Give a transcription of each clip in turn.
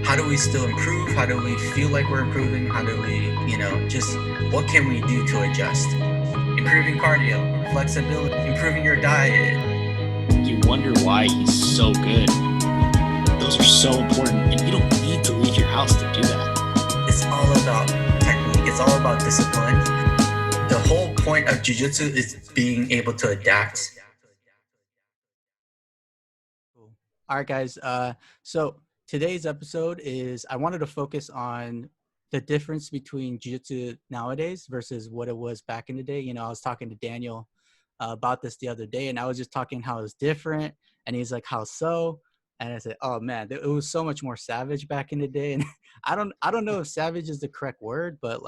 how do we still improve? How do we feel like we're improving? How do we, just what can we do to adjust? Improving cardio, flexibility, improving your diet. You wonder why he's so good. Those are so important, and you don't need to leave your house to do that. It's all about technique. It's all about discipline. The whole point of jiu-jitsu is being able to adapt. All right, guys. So today's episode is I wanted to focus on the difference between jiu-jitsu nowadays versus what it was back in the day. I was talking to Daniel about this the other day, and I was just talking how it was different, and he's like, how so? And I said, oh man, it was so much more savage back in the day. And I don't know if savage is the correct word, but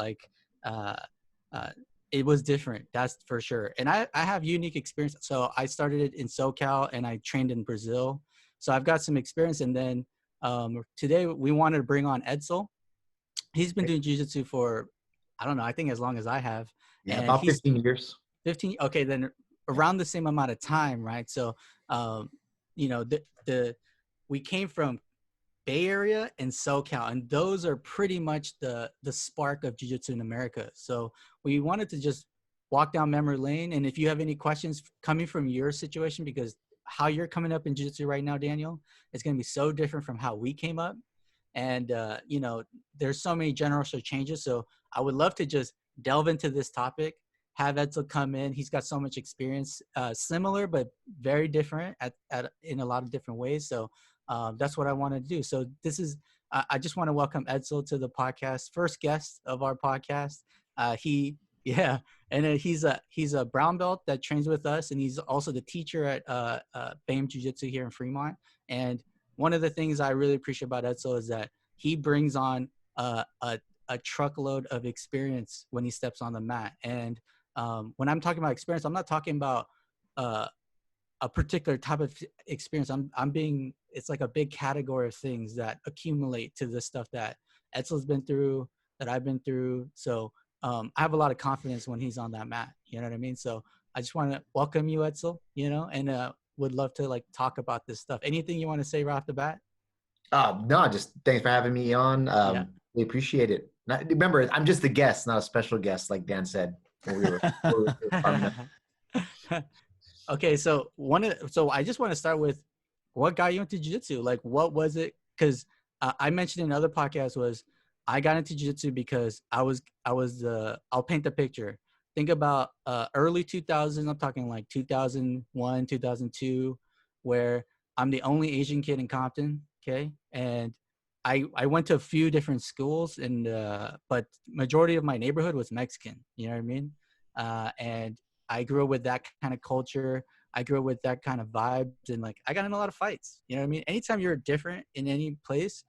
it was different. That's for sure. And I have unique experience. So I started it in SoCal and I trained in Brazil. So I've got some experience. And then today we wanted to bring on Edsel. He's been doing jiu-jitsu for, I don't know, I think as long as I have. Yeah, and about 15 years. 15. Okay. Then around the same amount of time. Right. So, we came from Bay Area and SoCal, and those are pretty much the spark of jiu-jitsu in America. So we wanted to just walk down memory lane. And if you have any questions coming from your situation, because how you're coming up in jiu-jitsu right now, Daniel, is going to be so different from how we came up. And, there's so many generational changes. So I would love to just delve into this topic, have Edsel come in. He's got so much experience, similar, but very different in a lot of different ways. So that's what I want to do. So this is, I just want to welcome Edsel to the podcast, first guest of our podcast. He's a brown belt that trains with us, and he's also the teacher at Baem Jiu Jitsu here in Fremont. And one of the things I really appreciate about Edsel is that he brings on a truckload of experience when he steps on the mat. And when I'm talking about experience, I'm not talking about a particular type of experience. It's like a big category of things that accumulate to the stuff that Edsel's been through, that I've been through. So I have a lot of confidence when he's on that mat. You know what I mean? So I just want to welcome you, Edsel, and would love to talk about this stuff. Anything you want to say right off the bat? No, just thanks for having me on. Yeah. We appreciate it. Remember, I'm just a guest, not a special guest, like Dan said. When we were Okay, so I just want to start with what got you into jiu-jitsu. Like, what was it? Because I mentioned in other podcasts was I got into jiu-jitsu because I'll paint the picture. Think about early 2000s. I'm talking like 2001, 2002, where I'm the only Asian kid in Compton. Okay, and I went to a few different schools, and but majority of my neighborhood was Mexican. You know what I mean? And I grew up with that kind of culture. I grew up with that kind of vibes, and I got in a lot of fights. You know what I mean? Anytime you're different in any place,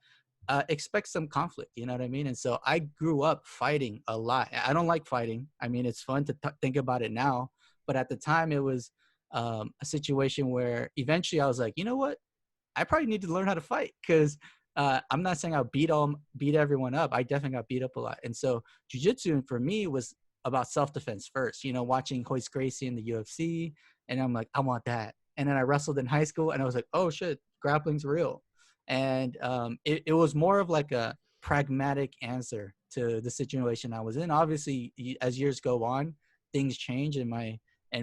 expect some conflict. You know what I mean? And so I grew up fighting a lot. I don't like fighting. I mean, it's fun to think about it now, but at the time it was a situation where eventually I was like, you know what? I probably need to learn how to fight, because I'm not saying I'll beat everyone up. I definitely got beat up a lot. And so jiu-jitsu for me was about self-defense first, watching Gracie in the UFC. And I'm like, I want that. And then I wrestled in high school, and I was like, oh shit, grappling's real. And it was more of like a pragmatic answer to the situation I was in. Obviously, as years go on, things change, and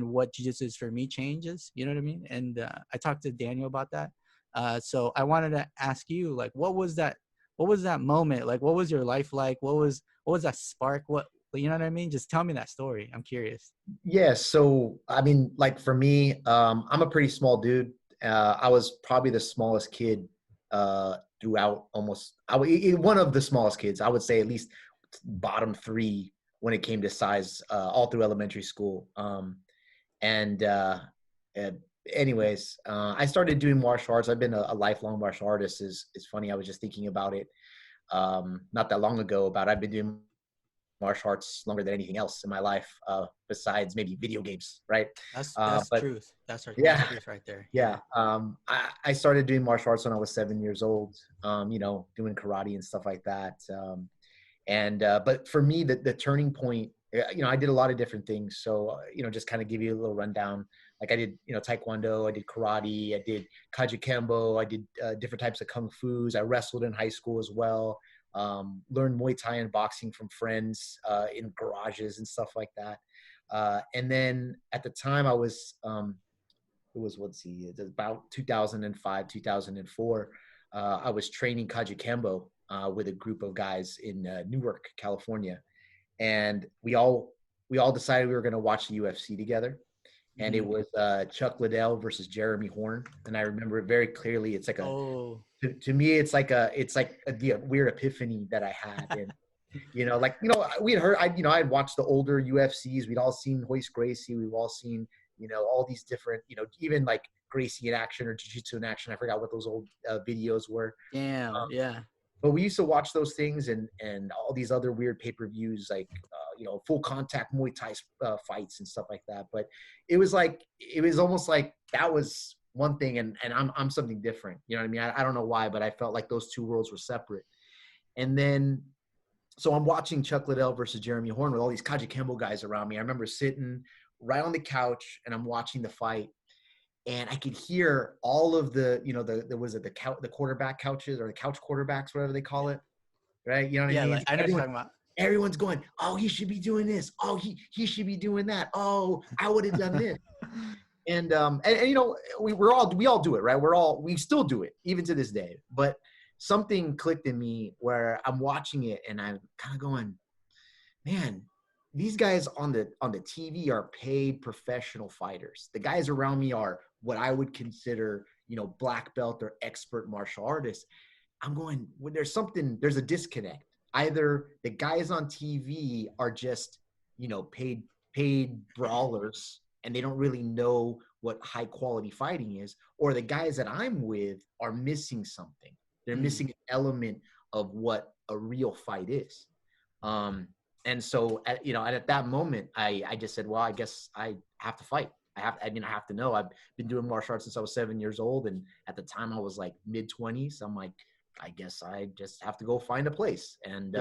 what jiu-jitsu is for me changes. You know what I mean? And I talked to Daniel about that. So I wanted to ask you, what was that moment? What was your life like? What was that spark? You know what I mean? Just tell me that story. I'm curious. Yeah. So, I mean, for me, I'm a pretty small dude. I was probably the smallest kid throughout one of the smallest kids. I would say at least bottom three when it came to size, all through elementary school. Anyways, I started doing martial arts. I've been a lifelong martial artist. It's funny. I was just thinking about it not that long ago I've been doing martial arts longer than anything else in my life, besides maybe video games, right? That's truth. That's truth right there. Yeah. I started doing martial arts when I was 7 years old, doing karate and stuff like that. But for me, the turning point, I did a lot of different things. So, just kind of give you a little rundown. Like I did, Taekwondo, I did karate, I did Kajikembo, I did different types of Kung Fus. I wrestled in high school as well. Learned Muay Thai and boxing from friends in garages and stuff like that. And then at the time I was, it was about 2005, 2004. I was training Kajikembo with a group of guys in Newark, California. And we all decided we were going to watch the UFC together. And it was Chuck Liddell versus Jeremy Horn. And I remember it very clearly. It's like to me, it's like a weird epiphany that I had. And, we had heard, I'd watched the older UFCs. We'd all seen Royce Gracie. We've all seen, all these different, even like Gracie in action or Jiu-Jitsu in action. I forgot what those old videos were. Damn, yeah. But we used to watch those things and all these other weird pay-per-views, like, full contact Muay Thai fights and stuff like that. But it was almost like that was one thing. And I'm something different. You know what I mean? I don't know why, but I felt like those two worlds were separate. And then, so I'm watching Chuck Liddell versus Jeremy Horn with all these Kajikembo guys around me. I remember sitting right on the couch and I'm watching the fight. And I could hear all of the quarterback couches or the couch quarterbacks, whatever they call it, right? You know what I mean? Like, I know what you're talking about. Everyone's going, oh, he should be doing this. Oh, he should be doing that. Oh, I would have done this. And we all do it, right? We still do it even to this day. But something clicked in me where I'm watching it and I'm kind of going, man, these guys on the TV are paid professional fighters. The guys around me are what I would consider, black belt or expert martial artists. I'm going, when there's a disconnect. Either the guys on TV are just, paid brawlers and they don't really know what high quality fighting is, or the guys that I'm with are missing something. They're missing an element of what a real fight is. And so, at that moment, I just said, well, I guess I have to fight. I have to know. I've been doing martial arts since I was 7 years old. And at the time I was like mid-20s. I'm like, I guess I just have to go find a place. And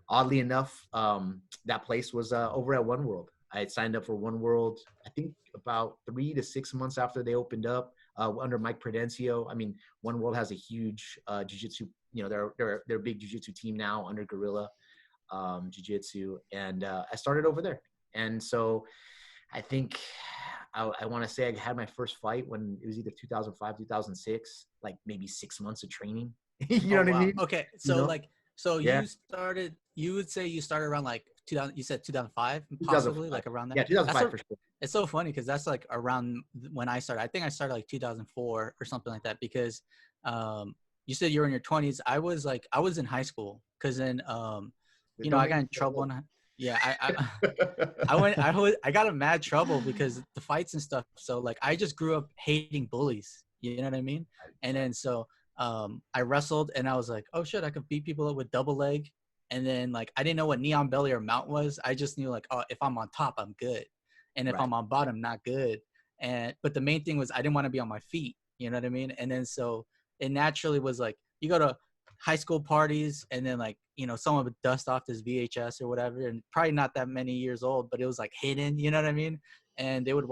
oddly enough, that place was over at One World. I had signed up for One World, I think about 3 to 6 months after they opened up under Mike Prudencio. I mean, One World has a huge jiu-jitsu, they're a big jiu-jitsu team now under Guerrilla Jiu-Jitsu. And I started over there. And so I think I want to say I had my first fight when it was either 2005, 2006, like maybe 6 months of training. You know what I mean? Okay. So you would say you started around like 2000, you said 2005, possibly like around that? Yeah, 2005 for sure. It's so funny because that's like around when I started. I think I started like 2004 or something like that because you said you were in your 20s. I was in high school because then, I got in trouble. I got in mad trouble because the fights and stuff. So like, I just grew up hating bullies, you know what I mean? And then, so I wrestled and I was like, oh shit, I could beat people up with double leg. And then like, I didn't know what knee on belly or mount was. I just knew like, oh, if I'm on top, I'm good. And if I'm on bottom, not good. But the main thing was I didn't want to be on my feet, you know what I mean? And then, so it naturally was like, you go to high school parties and then like, someone would dust off this VHS or whatever, and probably not that many years old, but it was like hidden, you know what I mean? And they would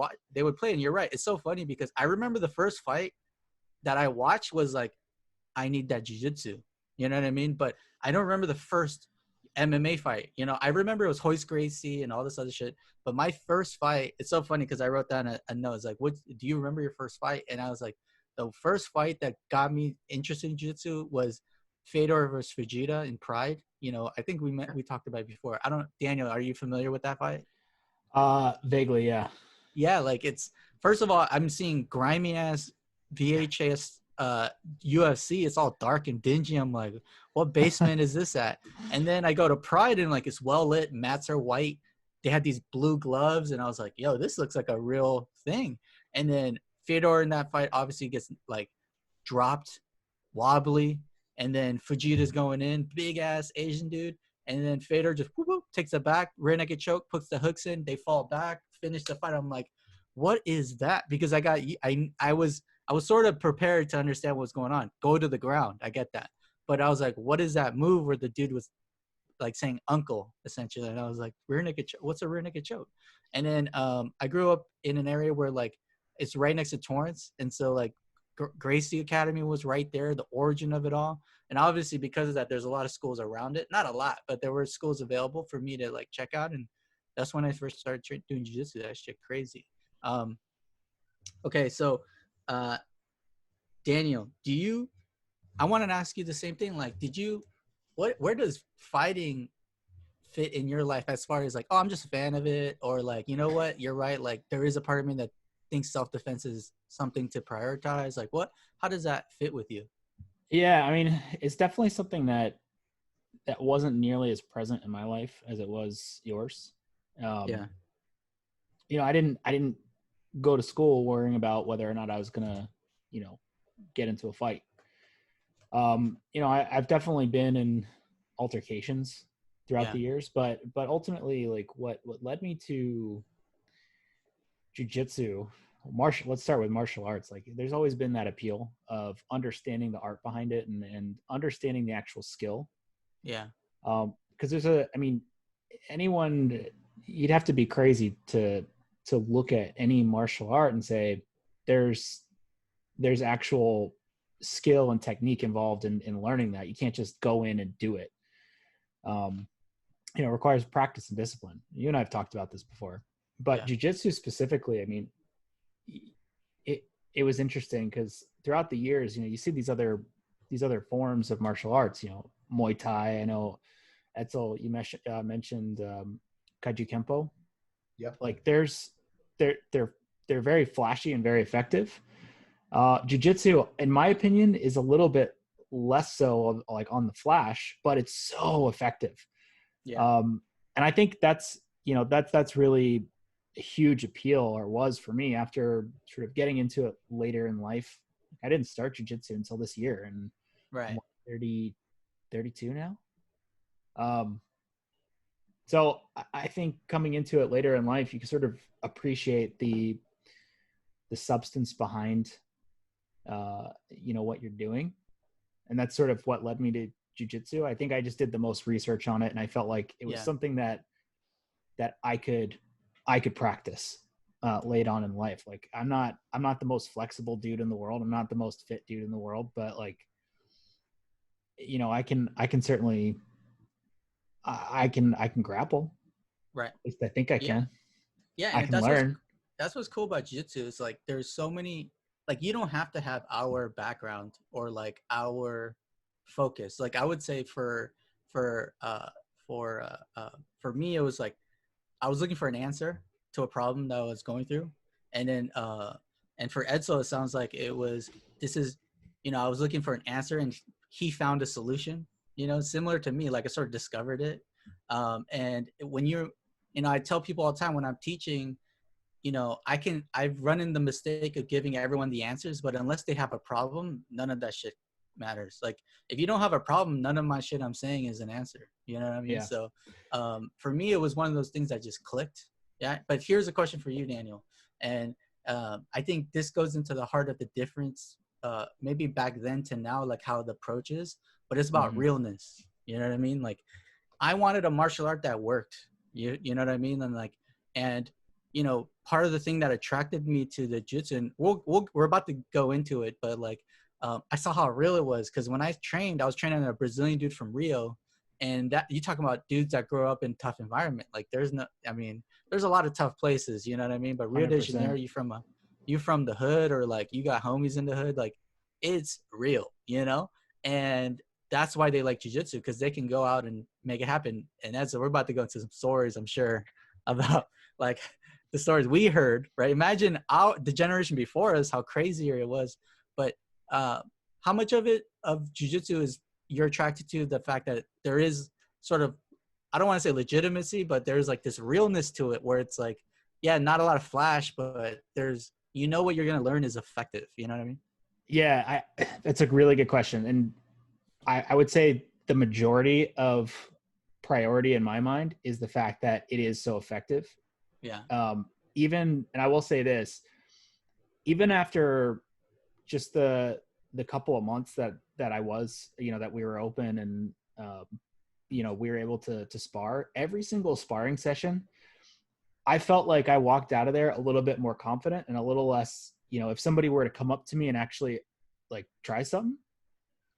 play. And you're right. It's so funny because I remember the first fight that I watched was like, I need that jiu-jitsu, you know what I mean? But I don't remember the first MMA fight. I remember it was Royce Gracie and all this other shit. But my first fight, it's so funny because I wrote down a note. It's like, what do you remember your first fight? And I was like, the first fight that got me interested in jiu-jitsu was Fedor versus Fujita in Pride. I think we talked about it before. Daniel, are you familiar with that fight? Vaguely, yeah. Yeah, like it's, first of all, I'm seeing grimy ass VHS UFC. It's all dark and dingy. I'm like, what basement is this at? And then I go to Pride and like it's well lit, mats are white. They had these blue gloves and I was like, yo, this looks like a real thing. And then Fedor in that fight obviously gets like dropped, wobbly. And then Fujita's going in, big ass Asian dude. And then Fedor just whoop, whoop, takes it back, rear naked choke, puts the hooks in, they fall back, finish the fight. I'm like, what is that? Because I was sort of prepared to understand what's going on. Go to the ground. I get that. But I was like, what is that move where the dude was like saying uncle, essentially? And I was like, rear naked choke? What's a rear naked choke? And then I grew up in an area where like it's right next to Torrance. And so like Gracie Academy was right there, the origin of it all. And obviously because of that, there's a lot of schools around it. Not a lot, but there were schools available for me to like check out. And that's when I first started doing jiu-jitsu. That shit crazy. Okay, so Daniel, I want to ask you the same thing. Like, where does fighting fit in your life as far as like, oh, I'm just a fan of it, or like, you know what, you're right, like there is a part of me that thinks self-defense is something to prioritize. Like how does that fit with you? Yeah, I mean, it's definitely something that wasn't nearly as present in my life as it was yours. Yeah. You know, I didn't go to school worrying about whether or not I was gonna, you know, get into a fight. You know, I've definitely been in altercations throughout the years, but ultimately, like what led me to jiu-jitsu, let's start with martial arts. Like there's always been that appeal of understanding the art behind it and understanding the actual skill. Yeah. Because anyone, you'd have to be crazy to look at any martial art and say there's actual skill and technique involved in learning that. You can't just go in and do it. You know, it requires practice and discipline. You and I have talked about this before, but jiu-jitsu specifically, I mean, it was interesting because throughout the years, you know, you see these other forms of martial arts, you know, Muay Thai. I know Edsel, you mentioned Kaiju Kempo. Yep. Like they're very flashy and very effective. Jiu-jitsu, in my opinion, is a little bit less so like on the flash, but it's so effective. Yeah. And I think that's really a huge appeal, or was for me, after sort of getting into it later in life. I didn't start jiu-jitsu until this year, and right. I'm 32 now. So I think coming into it later in life, you can sort of appreciate the substance behind, you know, what you're doing. And that's sort of what led me to jiu-jitsu. I think I just did the most research on it, and I felt like it was something that I could practice late on in life. Like I'm not the most flexible dude in the world. I'm not the most fit dude in the world, but like, you know, I can certainly, I can grapple. Right. At least I think I can. Yeah. I can learn. That's what's cool about jiu-jitsu. It's like, there's so many, like, you don't have to have our background or like our focus. Like I would say for me, it was like, I was looking for an answer to a problem that I was going through. And then, and for Edsel, it sounds like I was looking for an answer and he found a solution, you know, similar to me. Like I sort of discovered it. And when I tell people all the time when I'm teaching, you know, I've run in the mistake of giving everyone the answers, but unless they have a problem, none of that shit matters. Like if you don't have a problem, none of my shit I'm saying is an answer. You know what I mean? Yeah. So for me, it was one of those things that just clicked. Yeah. But here's a question for you, Daniel. And I think this goes into the heart of the difference, maybe back then to now, like how the approach is, but it's about realness. You know what I mean? Like I wanted a martial art that worked. You know what I mean? And you know, part of the thing that attracted me to the jiu-jitsu, and we're about to go into it, but like I saw how real it was, because when I was training a Brazilian dude from Rio, and that you talking about dudes that grow up in tough environment. Like there's a lot of tough places, you know what I mean? But Rio de Janeiro, you from the hood, or like you got homies in the hood, like it's real, you know? And that's why they like jiu-jitsu, because they can go out and make it happen. And we're about to go into some stories, I'm sure, about like the stories we heard, right? Imagine the generation before us, how crazier it was. But how much of jiu-jitsu is you're attracted to the fact that there is sort of, I don't want to say legitimacy, but there's like this realness to it where it's like, yeah, not a lot of flash, but there's, you know, what you're going to learn is effective. You know what I mean? Yeah, that's a really good question. And I would say the majority of priority in my mind is the fact that it is so effective. Yeah. And I will say this, even after just the couple of months that I was, you know, that we were open and, you know, we were able to spar, every single sparring session, I felt like I walked out of there a little bit more confident and a little less, if somebody were to come up to me and actually like try something,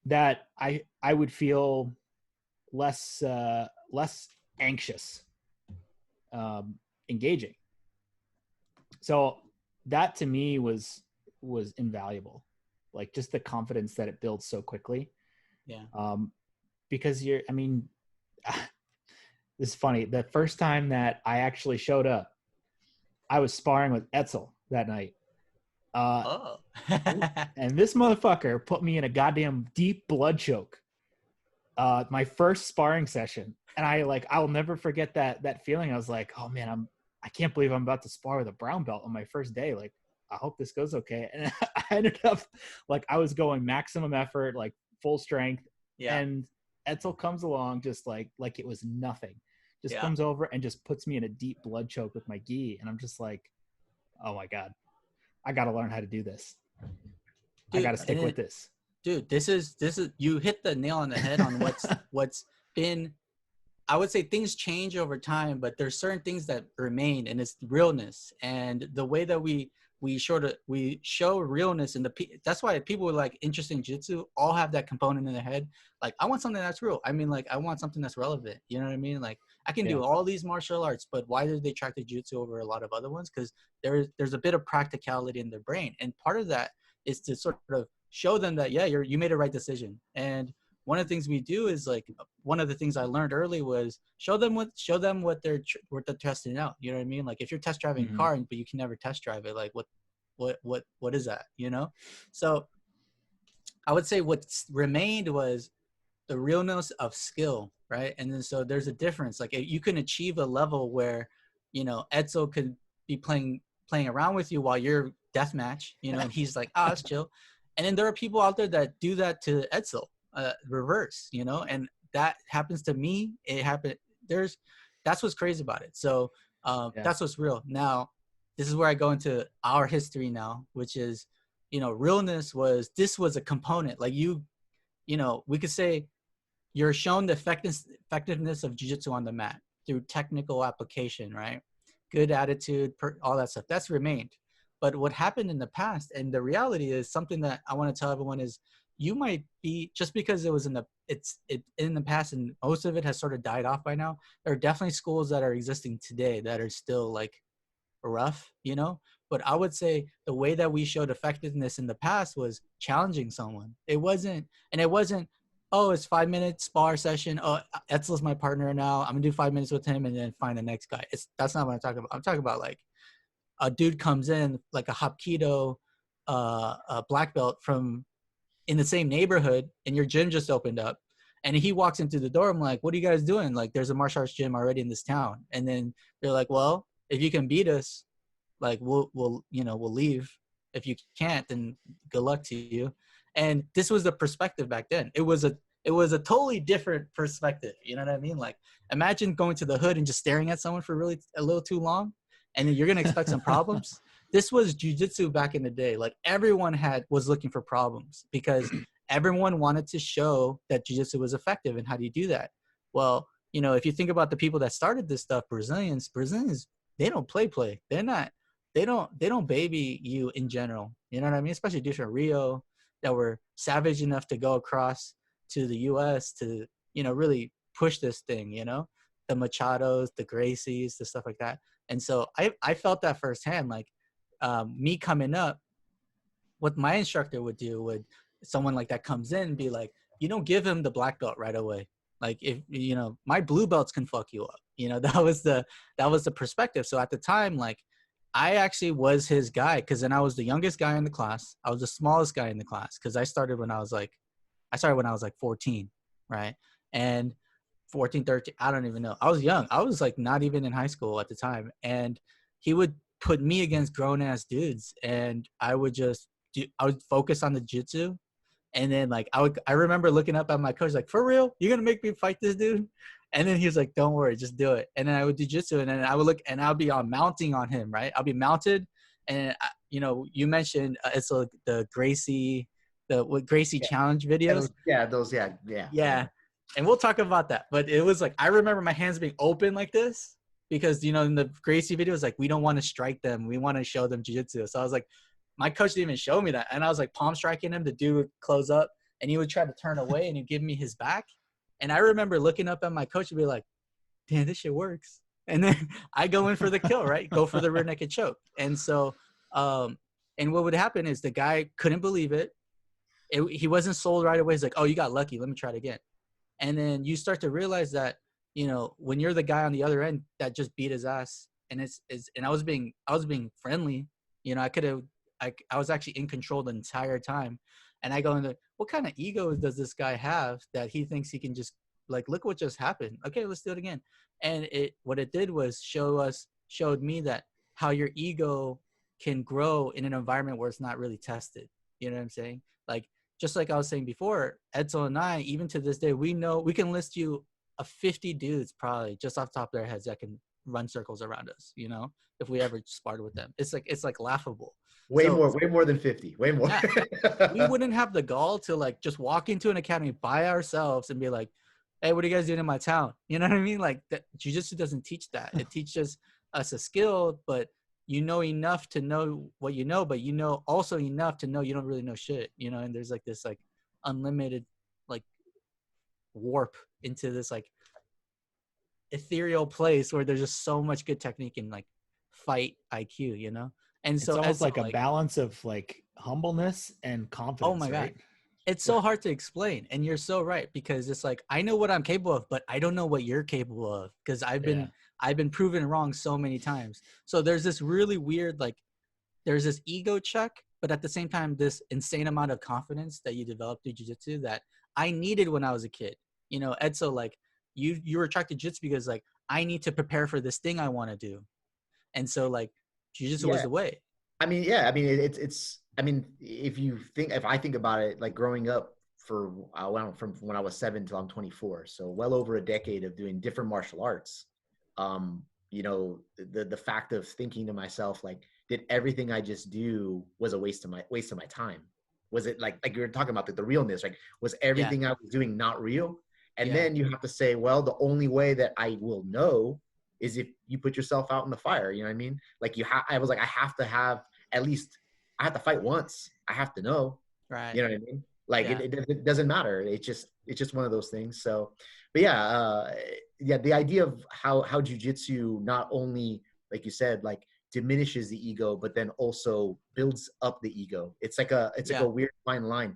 that I would feel less anxious, engaging. So that to me was invaluable. Like just the confidence that it builds so quickly. Yeah. Because this is funny. The first time that I actually showed up, I was sparring with Edsel that night. And this motherfucker put me in a goddamn deep blood choke. My first sparring session. And I'll never forget that feeling. I was like, oh man, I can't believe I'm about to spar with a brown belt on my first day. Like, I hope this goes okay. And I ended up like, I was going maximum effort, like full strength. Yeah. And Edsel comes along just like it was nothing. Just comes over and just puts me in a deep blood choke with my gi. And I'm just like, oh my God, I got to learn how to do this. Dude, I got to stick with this. Dude, this is, you hit the nail on the head on what's been, I would say things change over time, but there's certain things that remain, and it's realness. And the way that we show realness in that's why people with like interest in jiu-jitsu all have that component in their head. Like, I want something that's real. I mean, like, I want something that's relevant. You know what I mean? Like, I can do all these martial arts, but why did they attract to jiu-jitsu over a lot of other ones? Because there's a bit of practicality in their brain. And part of that is to sort of show them that, yeah, you made a right decision. And one of the things we do is like, one of the things I learned early was show them what they're testing out. You know what I mean? Like, if you're test driving a car, but you can never test drive it, like what is that? You know? So I would say what's remained was the realness of skill, right? And then so there's a difference. Like, you can achieve a level where, Edsel could be playing around with you while you're deathmatch, and he's like, it's chill. And then there are people out there that do that to Edsel. Reverse, and that happens to me. It happened. That's what's crazy about it. So that's what's real. Now, this is where I go into our history now, which is, realness was a component. Like we could say you're shown the effectiveness of jiu-jitsu on the mat through technical application, right? Good attitude, all that stuff. That's remained. But what happened in the past, and the reality is something that I want to tell everyone is, you might be, just because it was in the past and most of it has sort of died off by now, there are definitely schools that are existing today that are still like rough, but I would say the way that we showed effectiveness in the past was challenging someone. It wasn't, oh, it's 5 minutes spar session. Oh, Edsel's my partner now, I'm gonna do 5 minutes with him and then find the next guy. That's not what I'm talking about. I'm talking about like a dude comes in like a Hapkido, a black belt from in the same neighborhood, and your gym just opened up, and he walks into the door. I'm like, what are you guys doing? Like, there's a martial arts gym already in this town. And then they're like, well, if you can beat us, like we'll leave. If you can't, then good luck to you. And this was the perspective back then. It was a totally different perspective. You know what I mean? Like, imagine going to the hood and just staring at someone for really a little too long, and then you're gonna expect some problems. This was jiu-jitsu back in the day. Like, everyone was looking for problems because everyone wanted to show that jiu-jitsu was effective. And how do you do that? Well, if you think about the people that started this stuff, Brazilians, they don't play. They don't baby you in general. You know what I mean? Especially dudes from Rio that were savage enough to go across to the US to, really push this thing, the Machados, the Gracies, the stuff like that. And so I felt that firsthand, like, me coming up, what my instructor would do someone like that comes in and be like, you don't give him the black belt right away. Like, if, my blue belts can fuck you up. That was the perspective. So at the time, like, I actually was his guy, because then I was the youngest guy in the class. I was the smallest guy in the class, because I started when I was like 14, right? And 14, 13, I don't even know. I was young. I was like not even in high school at the time. And he would put me against grown ass dudes, and I would focus on the jiu-jitsu. And then like, I remember looking up at my coach, like, for real, you're going to make me fight this dude? And then he was like, don't worry, just do it. And then I would do jiu-jitsu, and then I would look, and I'll be on mounting on him, right? I'll be mounted. And you mentioned it's the Gracie, Gracie challenge videos. Yeah. And we'll talk about that. But it was like, I remember my hands being open like this, because, in the Gracie video, it's like, we don't want to strike them. We want to show them jiu-jitsu. So I was like, my coach didn't even show me that. And I was like palm striking him. The dude would close up and he would try to turn away and he'd give me his back. And I remember looking up at my coach and be like, damn, this shit works. And then I go in for the kill, right? Go for the rear naked choke. And so, and what would happen is the guy couldn't believe it. He wasn't sold right away. He's like, oh, you got lucky. Let me try it again. And then you start to realize that, when you're the guy on the other end that just beat his ass, and and I was being friendly, I was actually in control the entire time. And I go into, what kind of ego does this guy have that he thinks he can just, like, look what just happened. Okay, let's do it again. And what it did was showed me that how your ego can grow in an environment where it's not really tested. You know what I'm saying? Like, just like I was saying before, Edsel and I, even to this day, we know we can list you 50 dudes probably just off the top of their heads that can run circles around us, if we ever sparred with them. It's like laughable. Way more than 50. Way more. Yeah, we wouldn't have the gall to like just walk into an academy by ourselves and be like, hey, what are you guys doing in my town? You know what I mean? Like, jiu-jitsu doesn't teach that. It teaches us a skill, but you know enough to know what you know, but you know also enough to know you don't really know shit, and there's like this like unlimited like warp into this like ethereal place where there's just so much good technique and like fight IQ, And It's so almost as like a balance of like humbleness and confidence. Oh my God. Right? It's so hard to explain. And you're so right, because it's like, I know what I'm capable of, but I don't know what you're capable of, because I've been proven wrong so many times. So there's this really weird, like, there's this ego check, but at the same time, this insane amount of confidence that you develop through jiu-jitsu that I needed when I was a kid. Edsel, like, you were attracted to jiu-jitsu because like, I need to prepare for this thing I want to do. And so like, jiu-jitsu was the way. I mean, yeah, I mean, if I think about it, like growing up from when I was 7 till I'm 24, so well over a decade of doing different martial arts, the fact of thinking to myself, like, did everything I just do was a waste of my time? Was it like you were talking about the realness, like, was everything I was doing not real? And then you have to say, well, the only way that I will know is if you put yourself out in the fire. You know what I mean? Like I was like, I have to have at least, I have to fight once. I have to know. Right. You know what I mean? Like it doesn't matter. It's just one of those things. So, but the idea of how jiu-jitsu not only, like you said, like diminishes the ego, but then also builds up the ego. It's like a weird fine line.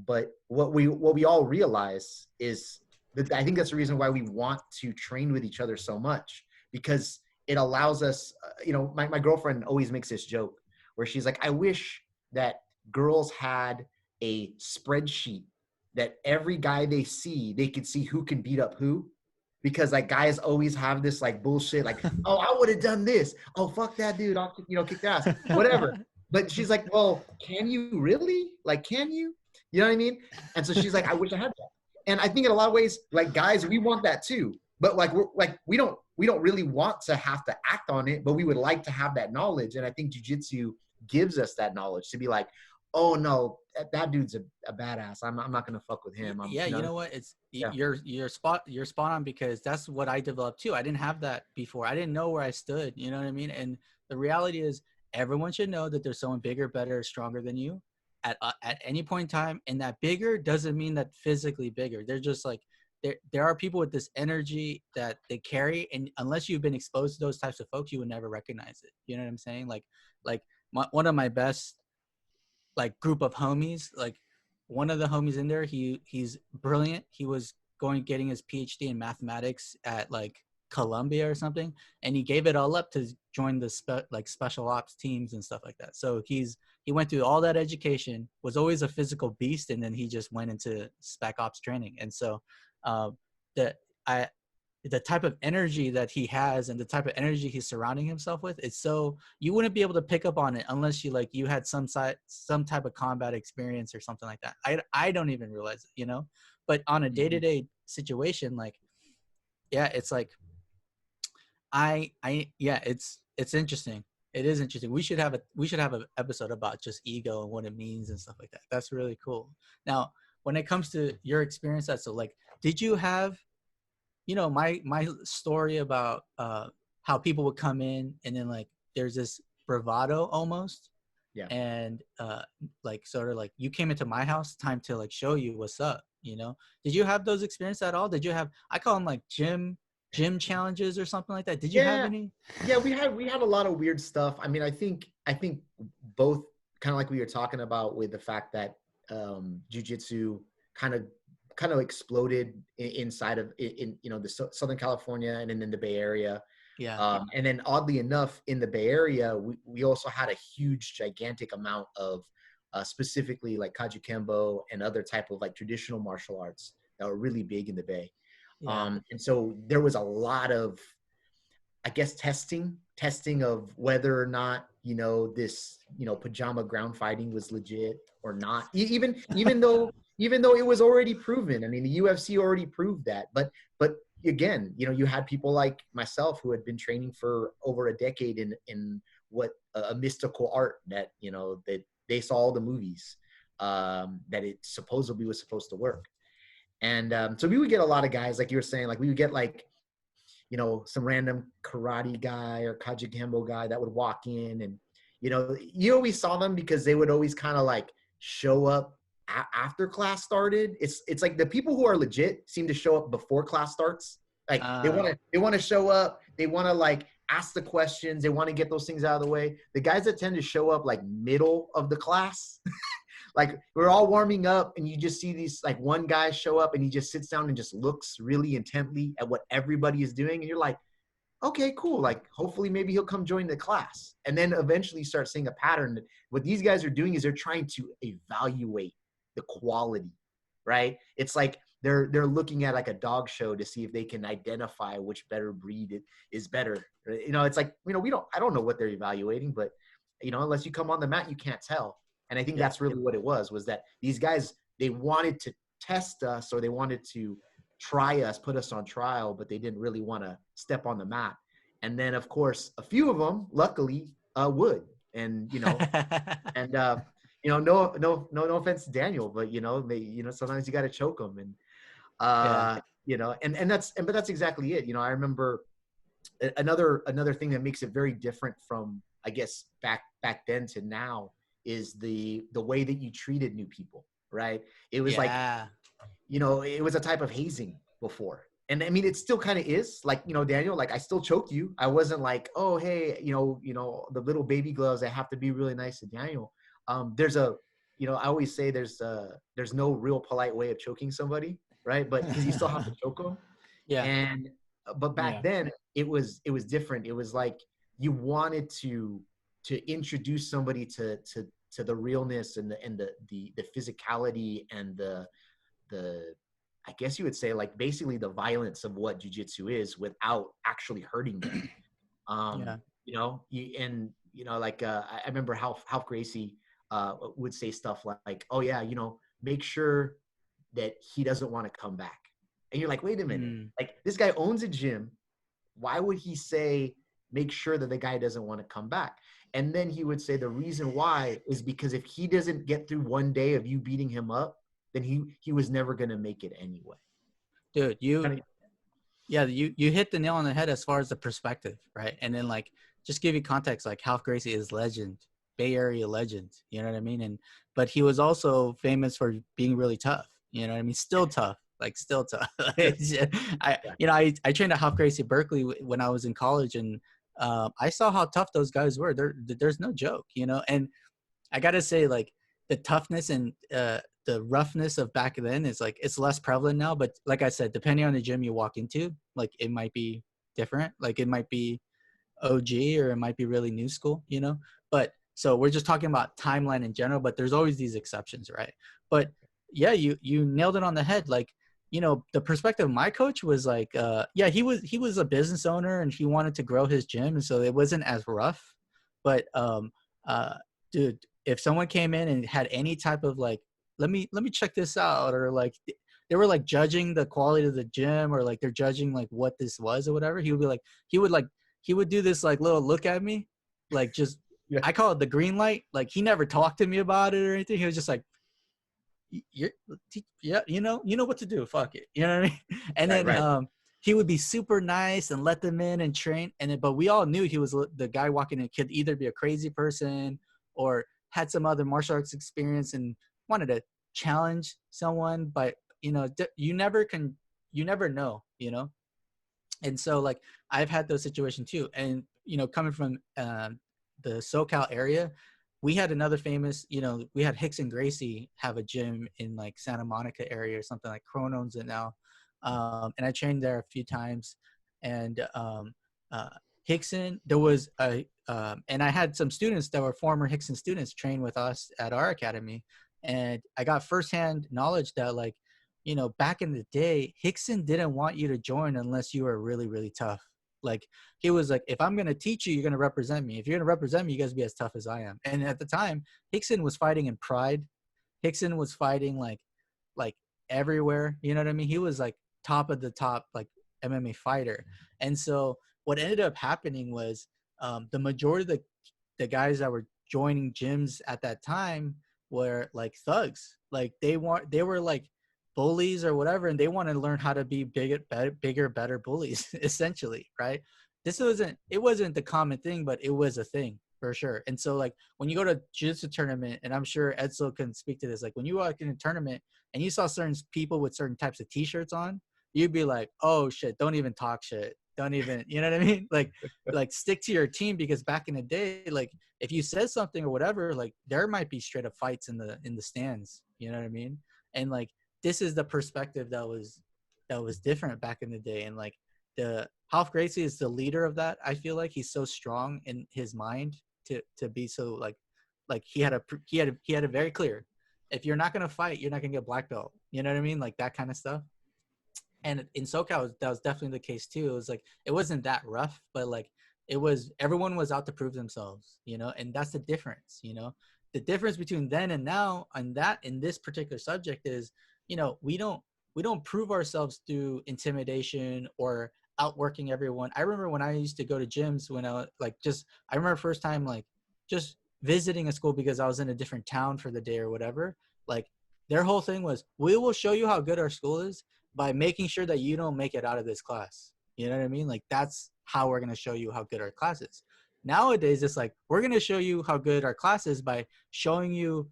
But what we all realize is that I think that's the reason why we want to train with each other so much, because it allows us, my girlfriend always makes this joke where she's like, I wish that girls had a spreadsheet that every guy they see, they could see who can beat up who. Because like guys always have this like bullshit, like, oh, I would have done this. Oh, fuck that dude. I'll kick their ass, whatever. But she's like, well, can you really? Like, can you? You know what I mean? And so she's like, I wish I had that. And I think in a lot of ways, like guys, we want that too. But like, we don't really want to have to act on it, but we would like to have that knowledge. And I think jiu-jitsu gives us that knowledge to be like, oh no, that dude's a badass. I'm not going to fuck with him. You know what? You're spot on, because that's what I developed too. I didn't have that before. I didn't know where I stood. You know what I mean? And the reality is everyone should know that there's someone bigger, better, stronger than you at any point in time. And that bigger doesn't mean that physically bigger. They're just like, there are people with this energy that they carry. And unless you've been exposed to those types of folks, you would never recognize it. You know what I'm saying? Like one of my best, like group of homies, like one of the homies in there, he's brilliant. He was getting his PhD in mathematics at like Columbia or something, and he gave it all up to join the special ops teams and stuff like that. So he went through all that education, was always a physical beast, and then he just went into spec ops training. And so the type of energy that he has and the type of energy he's surrounding himself with, it's so you wouldn't be able to pick up on it unless you had some type of combat experience or something like that. I don't even realize it, but on a day-to-day situation, like, it's like, it's interesting. It is interesting. We should have an episode about just ego and what it means and stuff like that. That's really cool. Now, when it comes to your experience, so like, did you have, my story about how people would come in and then like there's this bravado almost. Yeah. And like sort of like you came into my house, time to like show you what's up, you know? Did you have those experiences at all? Did you have, I call them like gym challenges or something like that? Did you have any? Yeah, we had a lot of weird stuff. I mean, I think both kind of like we were talking about with the fact that jiu-jitsu kind of exploded inside of in you know the Southern California and then in the Bay Area. Yeah. And then oddly enough, in the Bay Area, we also had a huge, gigantic amount of specifically like Kajikembo and other type of like traditional martial arts that were really big in the Bay. Yeah. And so there was a lot of, I guess, testing of whether or not, you know, this, you know, pajama ground fighting was legit or not. Even though it was already proven. I mean, the UFC already proved that. But again, you know, you had people like myself who had been training for over a decade in what a mystical art that, you know, that they saw all the movies that it supposedly was supposed to work. And so we would get a lot of guys, like you were saying, like we would get like, you know, some random karate guy or Kajikembo guy that would walk in, and, you know, you always saw them because they would always kind of like show up after class started. It's like the people who are legit seem to show up before class starts. Like they want to show up. They want to like ask the questions. They want to get those things out of the way. The guys that tend to show up like middle of the class, like we're all warming up and you just see these, like one guy show up and he just sits down and just looks really intently at what everybody is doing. And you're like, okay, cool. Like hopefully maybe he'll come join the class. And then eventually start seeing a pattern. What these guys are doing is they're trying to evaluate the quality, right? It's like they're looking at like a dog show to see if they can identify which better breed is better. You know, it's like, you know, I don't know what they're evaluating, but, you know, unless you come on the mat, you can't tell. And I think that's really what it was that these guys, they wanted to test us, or they wanted to try us, put us on trial, but they didn't really want to step on the mat. And then of course, a few of them luckily would, and, you know, and, you know, no offense to Daniel, but, you know, sometimes you got to choke them, and, you know, but that's exactly it. You know, I remember another thing that makes it very different from, I guess, back then to now is the way that you treated new people, right? It was like, you know, it was a type of hazing before. And I mean, it still kind of is, like, you know, Daniel, like I still choked you. I wasn't like, oh, hey, you know, the little baby gloves, I have to be really nice to Daniel. There's a, you know, I always say there's no real polite way of choking somebody, right? But because you still have to choke them. Yeah. But back then it was different. It was like you wanted to introduce somebody to the realness and the physicality and the I guess you would say, like, basically the violence of what jiu-jitsu is without actually hurting them. You know, like I remember how Gracie would say stuff like, oh yeah, you know, make sure that he doesn't want to come back. And you're like, wait a minute, like this guy owns a gym. Why would he say, make sure that the guy doesn't want to come back? And then he would say the reason why is because if he doesn't get through one day of you beating him up, then he was never going to make it anyway. Dude, you hit the nail on the head as far as the perspective, right? And then, like, just give you context, like Ralph Gracie is legend, Bay Area legend, you know what I mean? But he was also famous for being really tough, you know what I mean? Still tough. I trained at Ralph Gracie Berkeley when I was in college, and I saw how tough those guys were. There's no joke, you know? And I got to say, like, the toughness and the roughness of back then is, like, it's less prevalent now. But like I said, depending on the gym you walk into, like, it might be different. Like, it might be OG or it might be really new school, you know? But so we're just talking about timeline in general, but there's always these exceptions, right? But yeah, you nailed it on the head. Like, you know, the perspective of my coach was like, he was a business owner and he wanted to grow his gym. And so it wasn't as rough, but, dude, if someone came in and had any type of like, let me check this out, or like they were like judging the quality of the gym, or like they're judging like what this was or whatever, he would do this like little look at me, like just, I call it the green light. Like he never talked to me about it or anything. He was just like, you know what to do. Fuck it. You know what I mean? And then, he would be super nice and let them in and train. But we all knew he was the guy walking in could either be a crazy person or had some other martial arts experience and wanted to challenge someone. But, you know, you never know, you know? And so like, I've had those situations too. And, you know, coming from the SoCal area, we had another famous, you know, we had Hicks and Gracie have a gym in like Santa Monica area or something, like Crone owns it now. And I trained there a few times. And Hickson, there was and I had some students that were former Hickson students train with us at our academy. And I got firsthand knowledge that, like, you know, back in the day, Hickson didn't want you to join unless you were really, really tough. Like, he was like, if I'm going to teach you, you're going to represent me. If you're going to represent me, you guys be as tough as I am. And at the time, Hickson was fighting in Pride. Hickson was fighting like everywhere. You know what I mean? He was like top of the top, like MMA fighter. And so what ended up happening was the majority of the guys that were joining gyms at that time were like thugs. Like they were like bullies or whatever, and they wanted to learn how to be bigger, better bullies, essentially, right? It wasn't the common thing, but it was a thing for sure. And so like when you go to jiu-jitsu tournament, and I'm sure Edsel can speak to this, like when you walk in a tournament and you saw certain people with certain types of t-shirts on, you'd be like, oh shit, don't even talk shit. Don't even, you know what I mean? Like stick to your team, because back in the day, like if you said something or whatever, like there might be straight up fights in the stands, you know what I mean? And like, this is the perspective that was different back in the day. And like Ralph Gracie is the leader of that. I feel like he's so strong in his mind to be so like he had a very clear, if you're not going to fight, you're not going to get black belt. You know what I mean? Like that kind of stuff. And in SoCal, that was definitely the case too. It was like, it wasn't that rough, but like everyone was out to prove themselves, you know? And that's the difference, you know? The difference between then and now and that in this particular subject is, you know, we don't prove ourselves through intimidation or outworking everyone. I remember when I used to go to gyms when I remember first time, like just visiting a school because I was in a different town for the day or whatever. Like their whole thing was, we will show you how good our school is by making sure that you don't make it out of this class. You know what I mean? Like that's how we're going to show you how good our class is. Nowadays, it's like, we're going to show you how good our class is by showing you,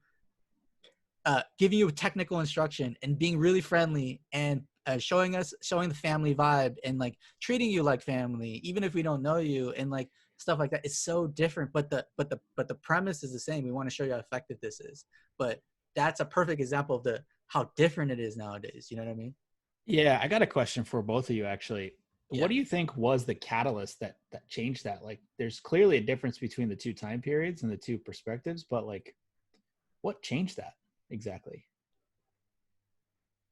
giving you technical instruction and being really friendly and showing the family vibe and like treating you like family, even if we don't know you, and like stuff like that. It's so different, but the premise is the same. We want to show you how effective this is. But that's a perfect example of how different it is nowadays. You know what I mean? Yeah, I got a question for both of you, actually. Yeah. What do you think was the catalyst that changed that? Like, there's clearly a difference between the two time periods and the two perspectives, but like, what changed that exactly?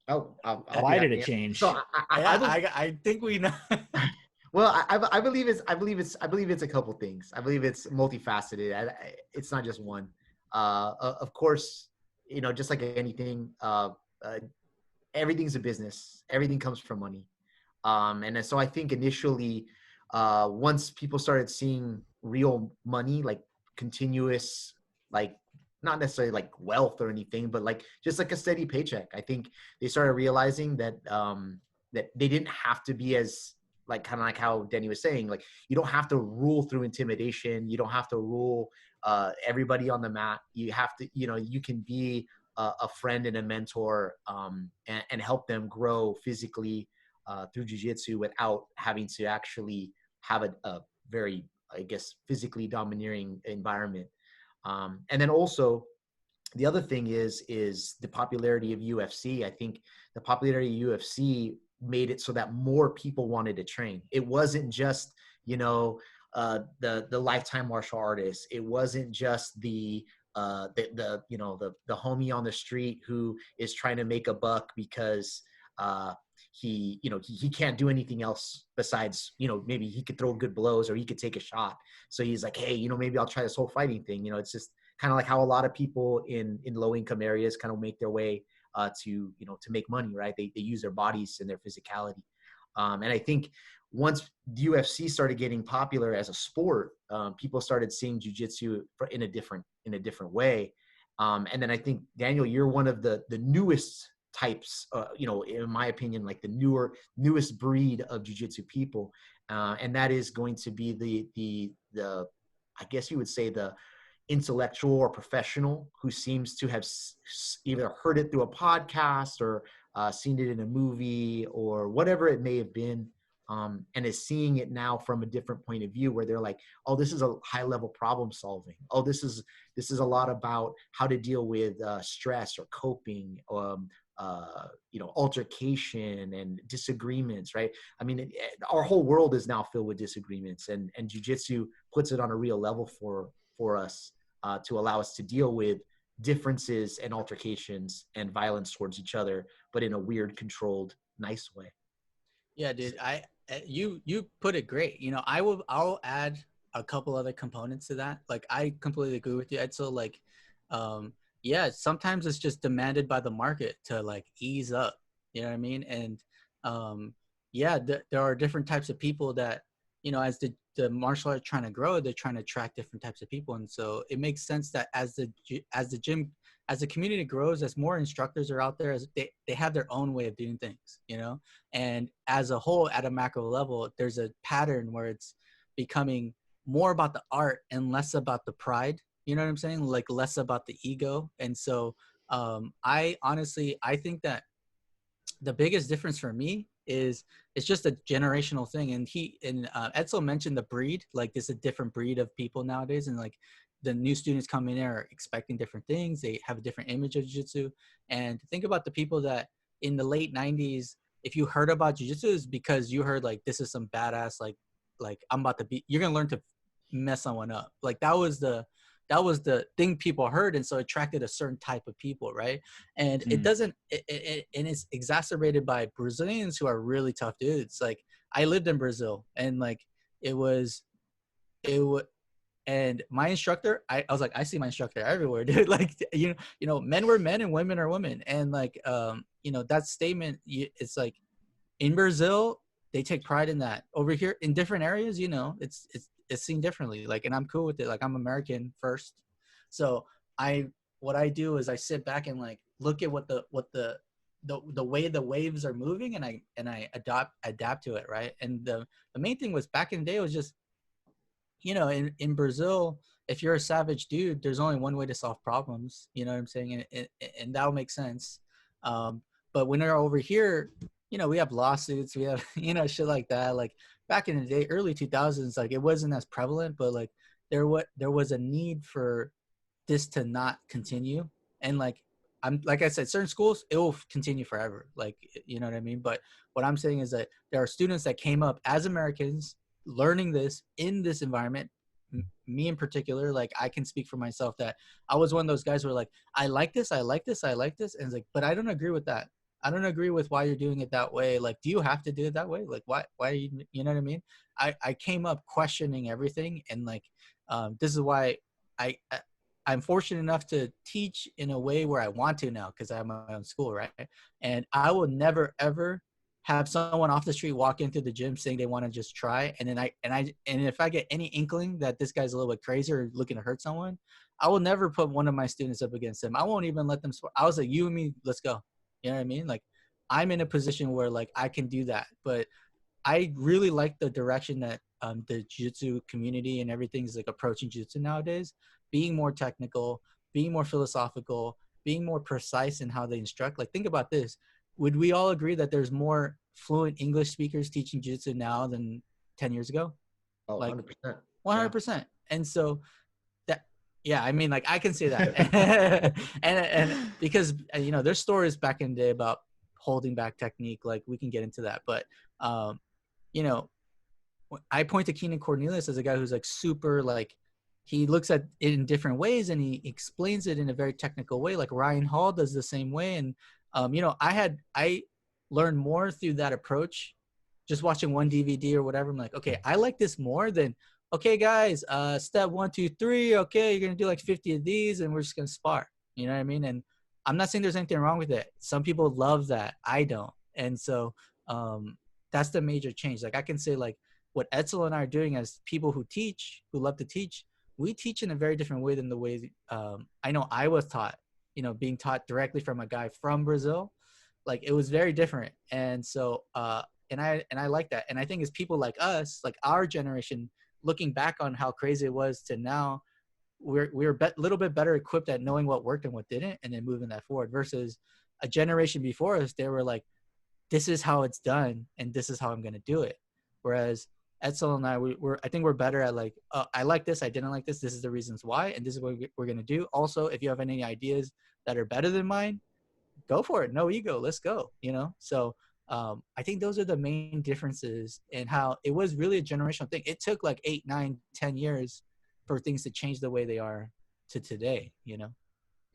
Why did it change? So I think we know. Well, I believe it's a couple things. I believe it's multifaceted. It's not just one. Of course, you know, just like anything, everything's a business. Everything comes from money. And so I think initially, once people started seeing real money, like continuous, like not necessarily like wealth or anything, but like just like a steady paycheck, I think they started realizing that that they didn't have to be as like kind of like how Denney was saying, like you don't have to rule through intimidation. You don't have to rule everybody on the mat. You have to, you know, you can be a friend and a mentor and help them grow physically through jiu-jitsu without having to actually have a very, I guess, physically domineering environment. And then also the other thing is the popularity of UFC. I think the popularity of UFC made it so that more people wanted to train. It wasn't just, you know, the lifetime martial artists. It wasn't just the you know, the homie on the street who is trying to make a buck because he can't do anything else besides, you know, maybe he could throw good blows or he could take a shot. So he's like, hey, you know, maybe I'll try this whole fighting thing. You know, it's just kind of like how a lot of people in low income areas kind of make their way to, you know, to make money, right? They use their bodies and their physicality. And I think once the UFC started getting popular as a sport, people started seeing jiu-jitsu in a different way. And then I think, Daniel, you're one of the newest types, in my opinion, like the newest breed of jiu-jitsu people. And that is going to be the I guess you would say the intellectual or professional who seems to have either heard it through a podcast or seen it in a movie or whatever it may have been, and is seeing it now from a different point of view, where they're like, oh, this is a high level problem solving. Oh, this is a lot about how to deal with stress or coping, altercation and disagreements, right? I mean, our whole world is now filled with disagreements, and jiu-jitsu puts it on a real level for us, to allow us to deal with differences and altercations and violence towards each other, but in a weird, controlled, nice way. Yeah, dude, you put it great. I'll add a couple other components to that. Like, I completely agree with you, Edsel. Like, yeah, sometimes it's just demanded by the market to like ease up. You know what I mean? And yeah, there are different types of people that, as the martial art trying to grow, they're trying to attract different types of people. And so it makes sense that as the community grows, as more instructors are out there, as they have their own way of doing things, and as a whole, at a macro level, there's a pattern where it's becoming more about the art and less about the pride. You know what I'm saying? Like, less about the ego. And so I think that the biggest difference for me is it's just a generational thing. And Edsel mentioned the breed, like there's a different breed of people nowadays. And like the new students come in there are expecting different things. They have a different image of jiu-jitsu. And think about the people that in the late 90s, if you heard about jiu-jitsu, is because you heard like, this is some badass, like I'm about to be, you're going to learn to mess someone up. Like that was the thing people heard. And so it attracted a certain type of people. Right. And it doesn't, and it's exacerbated by Brazilians who are really tough dudes. Like, I lived in Brazil, and like, and my instructor, I was like, I see my instructor everywhere, dude. Like, men were men and women are women. And like, that statement, it's like in Brazil, they take pride in that. Over here in different areas, it's seen differently. Like, and I'm cool with it. Like, I'm American first. So what I do is I sit back and like, look at what the way the waves are moving, and I adapt to it. Right. And the main thing was, back in the day, it was just, in Brazil, if you're a savage dude, there's only one way to solve problems. You know what I'm saying? And that'll make sense. But when they're over here, we have lawsuits, we have, shit like that. Like back in the day, early 2000s, like it wasn't as prevalent, but like there was a need for this to not continue. And like, like I said, certain schools, it will continue forever. Like, you know what I mean? But what I'm saying is that there are students that came up as Americans learning this in this environment. Me in particular, like I can speak for myself that I was one of those guys who were like, I like this. And it's like, but I don't agree with that. I don't agree with why you're doing it that way. Like, do you have to do it that way? Like, why are you know what I mean? I came up questioning everything. And like, this is why I'm fortunate enough to teach in a way where I want to now, because I have my own school, right? And I will never, ever have someone off the street walk into the gym saying they want to just try. And then if I get any inkling that this guy's a little bit crazy or looking to hurt someone, I will never put one of my students up against him. I won't even let them spar. I was like, you and me, let's go. You know what I mean? Like, I'm in a position where like I can do that. But I really like the direction that the jiu-jitsu community and everything's like approaching jiu-jitsu nowadays, being more technical, being more philosophical, being more precise in how they instruct. Like, think about this. Would we all agree that there's more fluent English speakers teaching jiu-jitsu now than 10 years ago? Oh, like 100%. 100%. Yeah. And so that, yeah, I mean, like I can say that. and because, there's stories back in the day about holding back technique. Like, we can get into that. But, I point to Keenan Cornelius as a guy who's like super, like, he looks at it in different ways and he explains it in a very technical way. Like Ryan Hall does the same way. And, I learned more through that approach, just watching one DVD or whatever. I'm like, okay, I like this more than, okay, guys, step 1, 2, 3. Okay, you're going to do like 50 of these and we're just going to spar. You know what I mean? And I'm not saying there's anything wrong with it. Some people love that. I don't. And so that's the major change. Like, I can say like what Edsel and I are doing as people who teach, who love to teach, we teach in a very different way than the way I know I was taught. Being taught directly from a guy from Brazil. Like it was very different. And so, and I like that. And I think it's people like us, like our generation, looking back on how crazy it was to now, we're a little bit better equipped at knowing what worked and what didn't, and then moving that forward, versus a generation before us, they were like, this is how it's done and this is how I'm going to do it. Whereas Edsel and I think we're better at like, I like this, I didn't like this, this is the reasons why, and this is what we're going to do. Also, if you have any ideas that are better than mine, go for it. No ego. Let's go. You know? So I think those are the main differences in how it was really a generational thing. It took like 8, 9, 10 years for things to change the way they are to today, you know?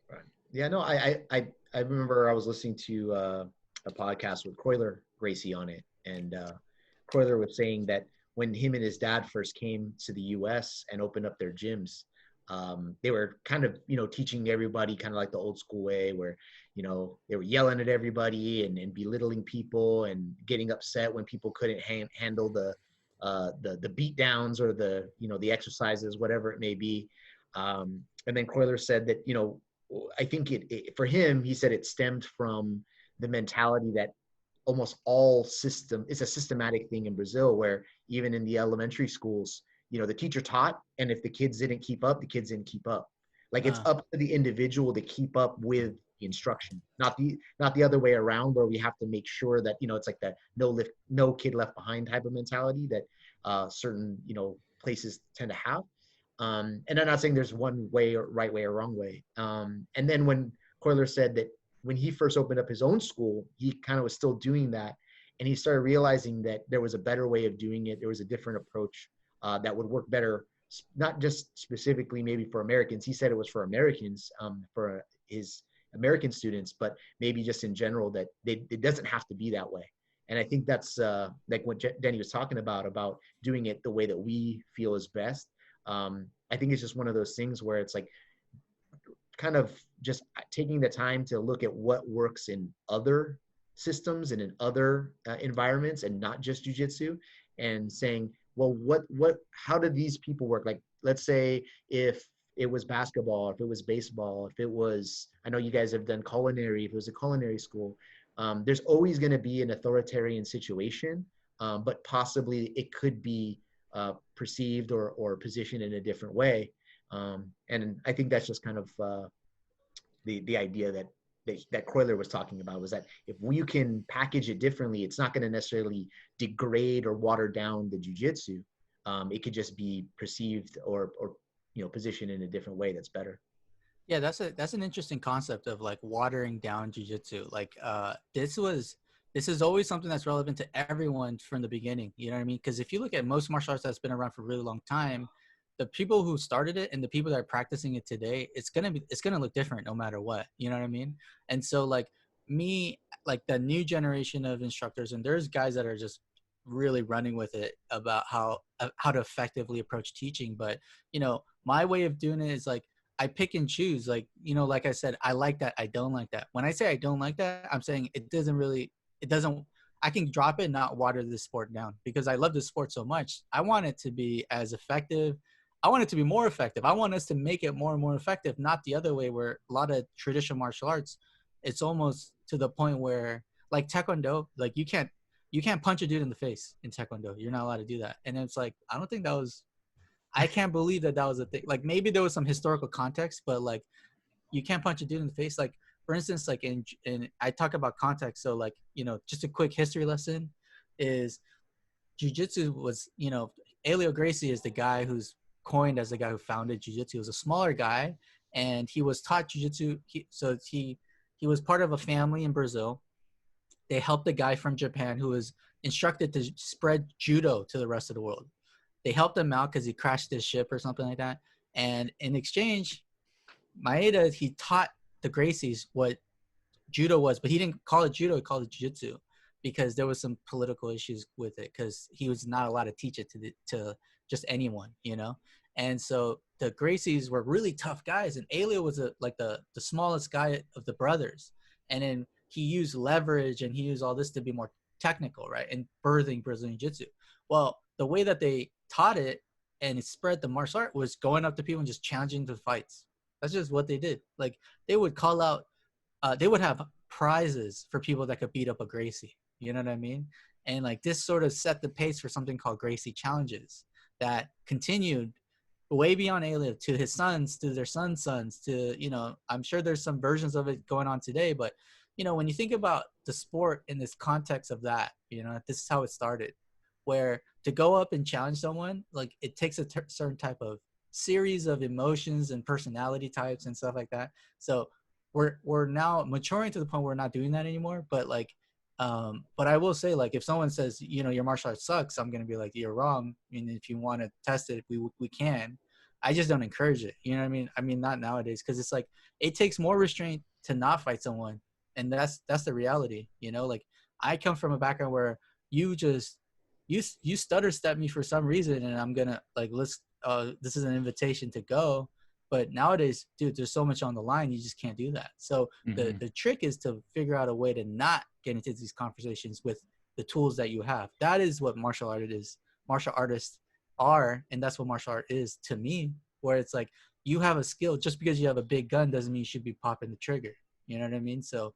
Right. Yeah, no, I remember I was listening to a podcast with Gracie on it. And Croyler was saying that when him and his dad first came to the US and opened up their gyms, they were kind of, teaching everybody kind of like the old school way where, they were yelling at everybody and belittling people and getting upset when people couldn't handle the beat downs or the exercises, whatever it may be. And then Croyler said that, I think for him, he said it stemmed from the mentality that almost all it's a systematic thing in Brazil, where even in the elementary schools, the teacher taught, and if the kids didn't keep up, the kids didn't keep up. Like it's up to the individual to keep up with the instruction, not the other way around, where we have to make sure that, it's like that no kid left behind type of mentality that certain, places tend to have. And I'm not saying there's one way or right way or wrong way. And then when Croyler said that when he first opened up his own school, he kind of was still doing that. And he started realizing that there was a better way of doing it. There was a different approach that would work better, not just specifically maybe for Americans. He said it was for Americans, for his American students, but maybe just in general, that it doesn't have to be that way. And I think that's like what Denney was talking about doing it the way that we feel is best. I think it's just one of those things where it's like kind of just taking the time to look at what works in other systems and in other environments, and not just jiu-jitsu, and saying, well, how do these people work? Like, let's say if it was basketball, if it was baseball, if it was, I know you guys have done culinary, if it was a culinary school, there's always going to be an authoritarian situation, but possibly it could be perceived or positioned in a different way. And I think that's just kind of the idea that Croyler was talking about, was that if you can package it differently, it's not going to necessarily degrade or water down the jiu-jitsu. It could just be perceived or positioned in a different way that's better. Yeah, that's an interesting concept of like watering down jiu-jitsu. Like this is always something that's relevant to everyone from the beginning. You know what I mean? Because if you look at most martial arts that's been around for a really long time, the people who started it and the people that are practicing it today, it's gonna look different no matter what. You know what I mean? And so like the new generation of instructors, and there's guys that are just really running with it about how to effectively approach teaching. But my way of doing it is like I pick and choose. Like like I said, I like that, I don't like that. When I say I don't like that, I'm saying it doesn't. I can drop it and not water this sport down, because I love this sport so much. I want it to be as effective. I want it to be more effective. I want us to make it more and more effective, not the other way, where a lot of traditional martial arts, it's almost to the point where, like Taekwondo, like you can't punch a dude in the face in Taekwondo. You're not allowed to do that. And it's like, I can't believe that was a thing. Like maybe there was some historical context, but like you can't punch a dude in the face. Like for instance, like in I talk about context. So like, just a quick history lesson is jiu-jitsu was, Edsel Gracie is the guy who's coined as the guy who founded jiu-jitsu. He was a smaller guy, and he was taught jiu-jitsu. He was part of a family in Brazil. They helped a guy from Japan who was instructed to spread judo to the rest of the world. They helped him out because he crashed his ship or something like that. And in exchange, Maeda, he taught the Gracies what judo was, but he didn't call it judo, he called it jiu-jitsu, because there was some political issues with it, because he was not allowed to teach it to just anyone, And so the Gracies were really tough guys, and Edsel was the smallest guy of the brothers. And then he used leverage and he used all this to be more technical, right? And birthing Brazilian Jiu-Jitsu. Well, the way that they taught it and it spread the martial art was going up to people and just challenging the fights. That's just what they did. Like they would call out, they would have prizes for people that could beat up a Gracie. You know what I mean? And like this sort of set the pace for something called Gracie challenges that continued way beyond A-Liv to his sons, to their sons' sons, to, you know, I'm sure there's some versions of it going on today, but, you know, when you think about the sport in this context of that, you know, this is how it started, where to go up and challenge someone, like it takes a certain type of series of emotions and personality types and stuff like that. So we're now maturing to the point where we're not doing that anymore. But like, but I will say, like, if someone says, you know, your martial art sucks, I'm going to be like, you're wrong. I mean, if you want to test it, we can. I just don't encourage it. You know what I mean? I mean, not nowadays, because it's like, it takes more restraint to not fight someone. And that's the reality, you know? Like, I come from a background where you stutter step me for some reason, and I'm going to, like, this is an invitation to go. But nowadays, dude, there's so much on the line, you just can't do that. So the trick is to figure out a way to not get into these conversations with the tools that you have. That is what martial artists are, and that's what martial art is to me, where it's like, you have a skill. Just because you have a big gun doesn't mean you should be popping the trigger. You know what I mean? So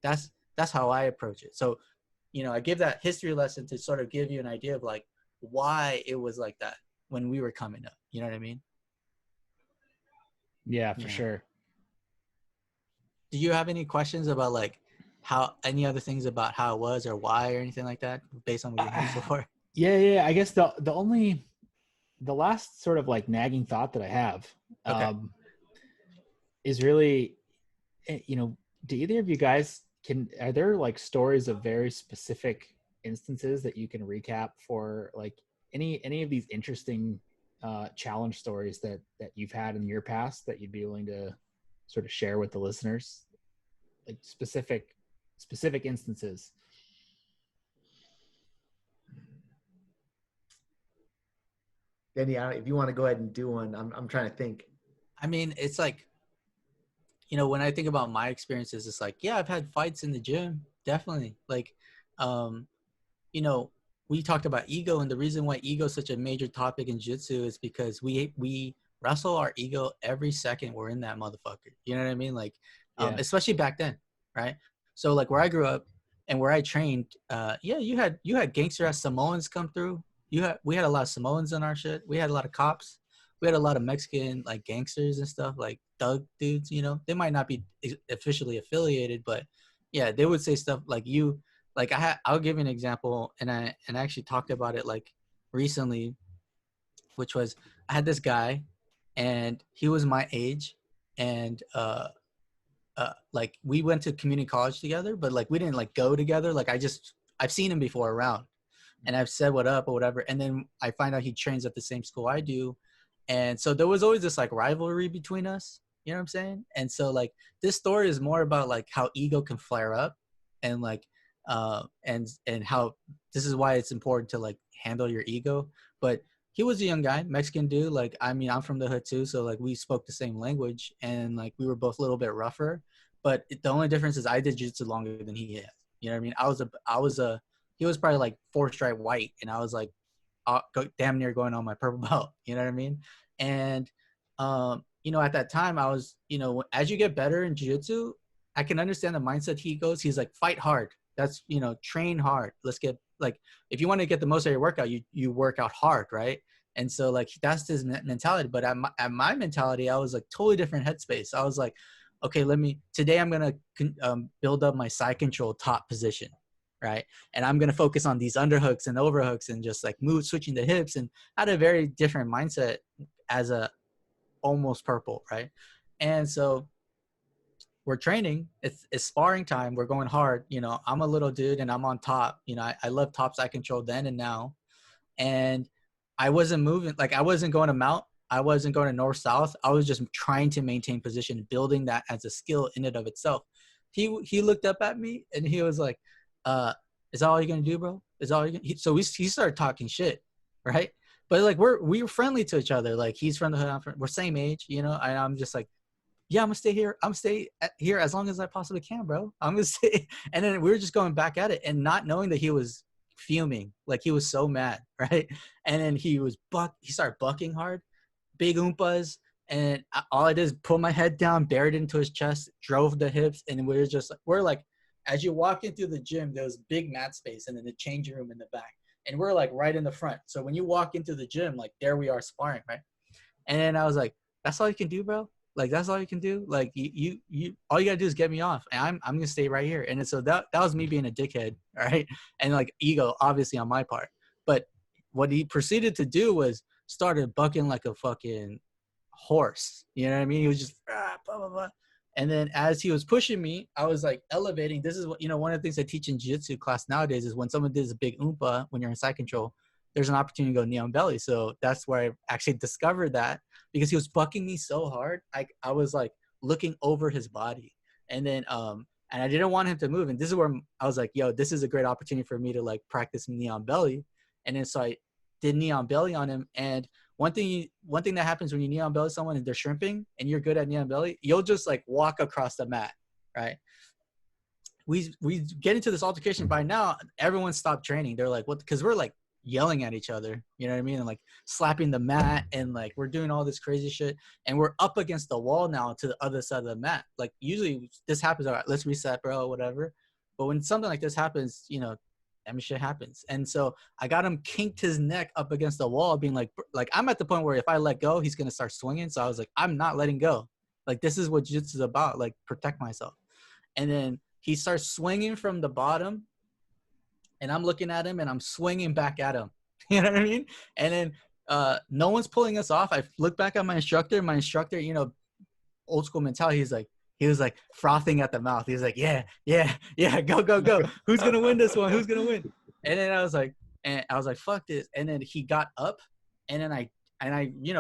that's how I approach it. So, you know, I give that history lesson to sort of give you an idea of like why it was like that when we were coming up. You know what I mean? Yeah, for sure. Do you have any questions about like any other things about how it was or why or anything like that based on what you heard so far? Yeah. I guess the last sort of like nagging thought that I have is really, you know, do either of you guys are there like stories of very specific instances that you can recap for like any of these interesting challenge stories that you've had in your past that you'd be willing to sort of share with the listeners, like specific instances? Denney, if you want to go ahead and do one, I'm trying to think. I mean, it's like, you know, when I think about my experiences, it's like, yeah, I've had fights in the gym, definitely. Like, you know, we talked about ego, and the reason why ego is such a major topic in jiu-jitsu is because we wrestle our ego every second we're in that motherfucker. You know what I mean? Like, especially back then, right? So like where I grew up and where I trained, you had gangster ass Samoans come through. We had a lot of Samoans on our shit. We had a lot of cops. We had a lot of Mexican like gangsters and stuff, like thug dudes. You know, they might not be officially affiliated, but yeah, they would say stuff like you. Like I'll give you an example, and I actually talked about it like recently, which was I had this guy, and he was my age, and like we went to community college together, but like we didn't like go together. Like I've seen him before around, and I've said what up or whatever, and then I find out he trains at the same school I do, and so there was always this like rivalry between us. You know what I'm saying? And so like this story is more about like how ego can flare up, and like and how this is why it's important to like handle your ego. But he was a young guy, Mexican dude. Like, I mean, I'm from the hood too, so like we spoke the same language, and like we were both a little bit rougher. But the only difference is I did jiu-jitsu longer than he had. You know what I mean? He was probably like 4-stripe white, and I was like damn near going on my purple belt. You know what I mean? And you know, at that time, I was, you know, as you get better in jiu-jitsu, I can understand the mindset he goes. He's like, fight hard. That's, you know, train hard. Let's get, like, if you want to get the most out of your workout, you work out hard, right? And so, like, that's his mentality. But at my mentality, I was, like, totally different headspace. I was like, okay, today I'm going to build up my side control top position, right? And I'm going to focus on these underhooks and overhooks and just, like, switching the hips. And I had a very different mindset as a almost purple, right? And so we're training, it's sparring time, we're going hard, you know, I'm a little dude and I'm on top, you know, I love top side control then and now, and I wasn't moving, like I wasn't going to mount, I wasn't going to north south, I was just trying to maintain position, building that as a skill in and of itself. He looked up at me and he was like, is that all you're gonna do, bro? Is all you gonna? So he started talking shit, right? But like we were friendly to each other, like he's from the hood, we're same age, you know, and I'm just like, yeah, I'm gonna stay here. I'm gonna stay here as long as I possibly can, bro. I'm gonna stay. And then we were just going back at it and not knowing that he was fuming. Like he was so mad, right? And then he started bucking hard, big oompas, And all I did is pull my head down, buried into his chest, drove the hips, and we're like, as you walk into the gym, there was big mat space and then the changing room in the back. And we're like right in the front. So when you walk into the gym, like there we are sparring, right? And then I was like, that's all you can do, bro? Like, that's all you can do? Like, you all you gotta do is get me off. And I'm gonna stay right here. And then, so that was me being a dickhead, right? And like ego, obviously on my part. But what he proceeded to do was started bucking like a fucking horse. You know what I mean? He was just blah, blah, blah. And then as he was pushing me, I was like elevating. This is what, one of the things I teach in jiu-jitsu class nowadays is when someone does a big oompa, when you're in side control, there's an opportunity to go knee on belly. So that's where I actually discovered that, because he was bucking me so hard. I was like looking over his body, and then, and I didn't want him to move. And this is where I was like, yo, this is a great opportunity for me to like practice knee on belly. And then, so I did knee on belly on him. And one thing that happens when you knee on belly someone and they're shrimping and you're good at knee on belly, you'll just like walk across the mat, right? We get into this altercation. By now, everyone stopped training. They're like, what? Because we're like yelling at each other, you know what I mean? And like slapping the mat, and like we're doing all this crazy shit. And we're up against the wall now to the other side of the mat. Like usually this happens, all right, let's reset, bro, whatever. But when something like this happens, I mean, shit happens. And so I got him kinked his neck up against the wall, being like I'm at the point where if I let go, he's going to start swinging. So I was like, I'm not letting go. Like, this is what jiu-jitsu is about, like protect myself. And then he starts swinging from the bottom, and I'm looking at him and I'm swinging back at him. You know what I mean? And then no one's pulling us off. I look back at my instructor, old school mentality. He was like frothing at the mouth. He was like, yeah, go. Who's going to win this one? Who's going to win? And then I was like, fuck this. And then he got up, and then I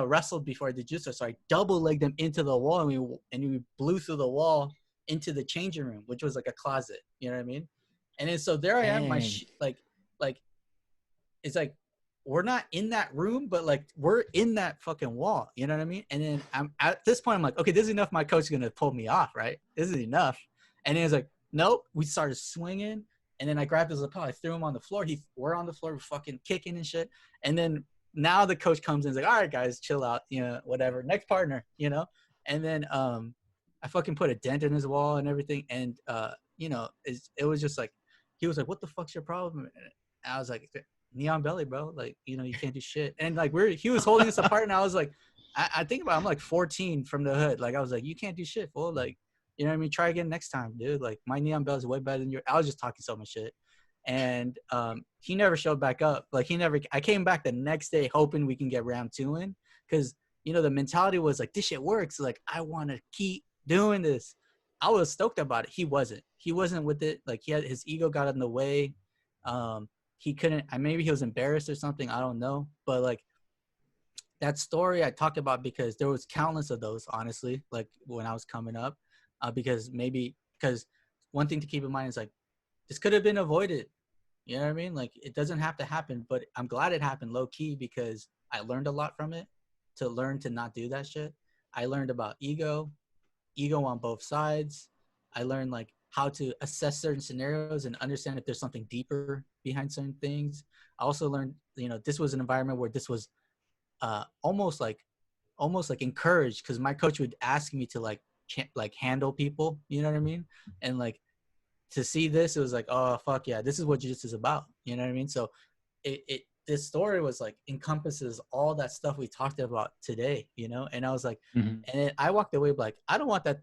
wrestled before I did jiu-jitsu. So I double legged him into the wall, and we blew through the wall into the changing room, which was like a closet. You know what I mean? And then, so there I am, it's like, we're not in that room, but like we're in that fucking wall. You know what I mean? And then I'm at this point, I'm like, okay, this is enough. My coach is going to pull me off, right? This is enough. And then he's like, nope. We started swinging. And then I grabbed his lapel. I threw him on the floor. We're on the floor, we're fucking kicking and shit. And then now the coach comes in and is like, all right, guys, chill out, whatever. Next partner, And then I fucking put a dent in his wall and everything. And, it was just like, he was like, what the fuck's your problem? And I was like, knee on belly, bro. Like, you can't do shit. And like, he was holding us apart, and I was like, I think about it, I'm like 14 from the hood. Like, I was like, you can't do shit, fool. Like, you know what I mean? Try again next time, dude. Like, my knee on belly is way better than yours. I was just talking so much shit. And he never showed back up. Like, I came back the next day hoping we can get round 2 in. Cause the mentality was like, this shit works. Like, I want to keep doing this. I was stoked about it. He wasn't with it. Like, his ego got in the way. He couldn't, maybe he was embarrassed or something. I don't know. But like, that story I talk about because there was countless of those, honestly, like when I was coming up, because one thing to keep in mind is like, this could have been avoided. You know what I mean? Like, it doesn't have to happen, but I'm glad it happened low key, because I learned a lot from it, to learn to not do that shit. I learned about ego on both sides. I learned like how to assess certain scenarios and understand if there's something deeper behind certain things. I also learned, this was an environment where this was almost like encouraged, because my coach would ask me to like handle people, you know what I mean? And like, to see this, it was like, oh fuck yeah, this is what jiu-jitsu is about, you know what I mean? So this story was like encompasses all that stuff we talked about today, And I was like, and I walked away like, I don't want that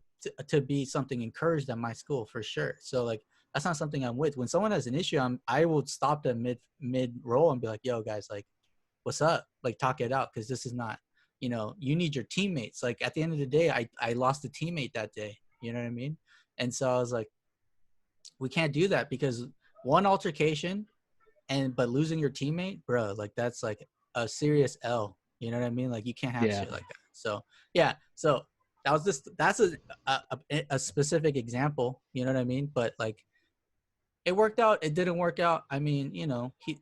to be something encouraged at my school, for sure. So like, that's not something I'm with. When someone has an issue, I will stop them mid roll and be like, yo guys, like, what's up? Like, talk it out. Cause this is not, you need your teammates. Like, at the end of the day, I lost a teammate that day, you know what I mean? And so I was like, we can't do that, because one altercation but losing your teammate, bro, like, that's like a serious L, you know what I mean? Like, you can't have shit like that. So yeah. So that's a specific example, you know what I mean? But like, it worked out. It didn't work out. I mean,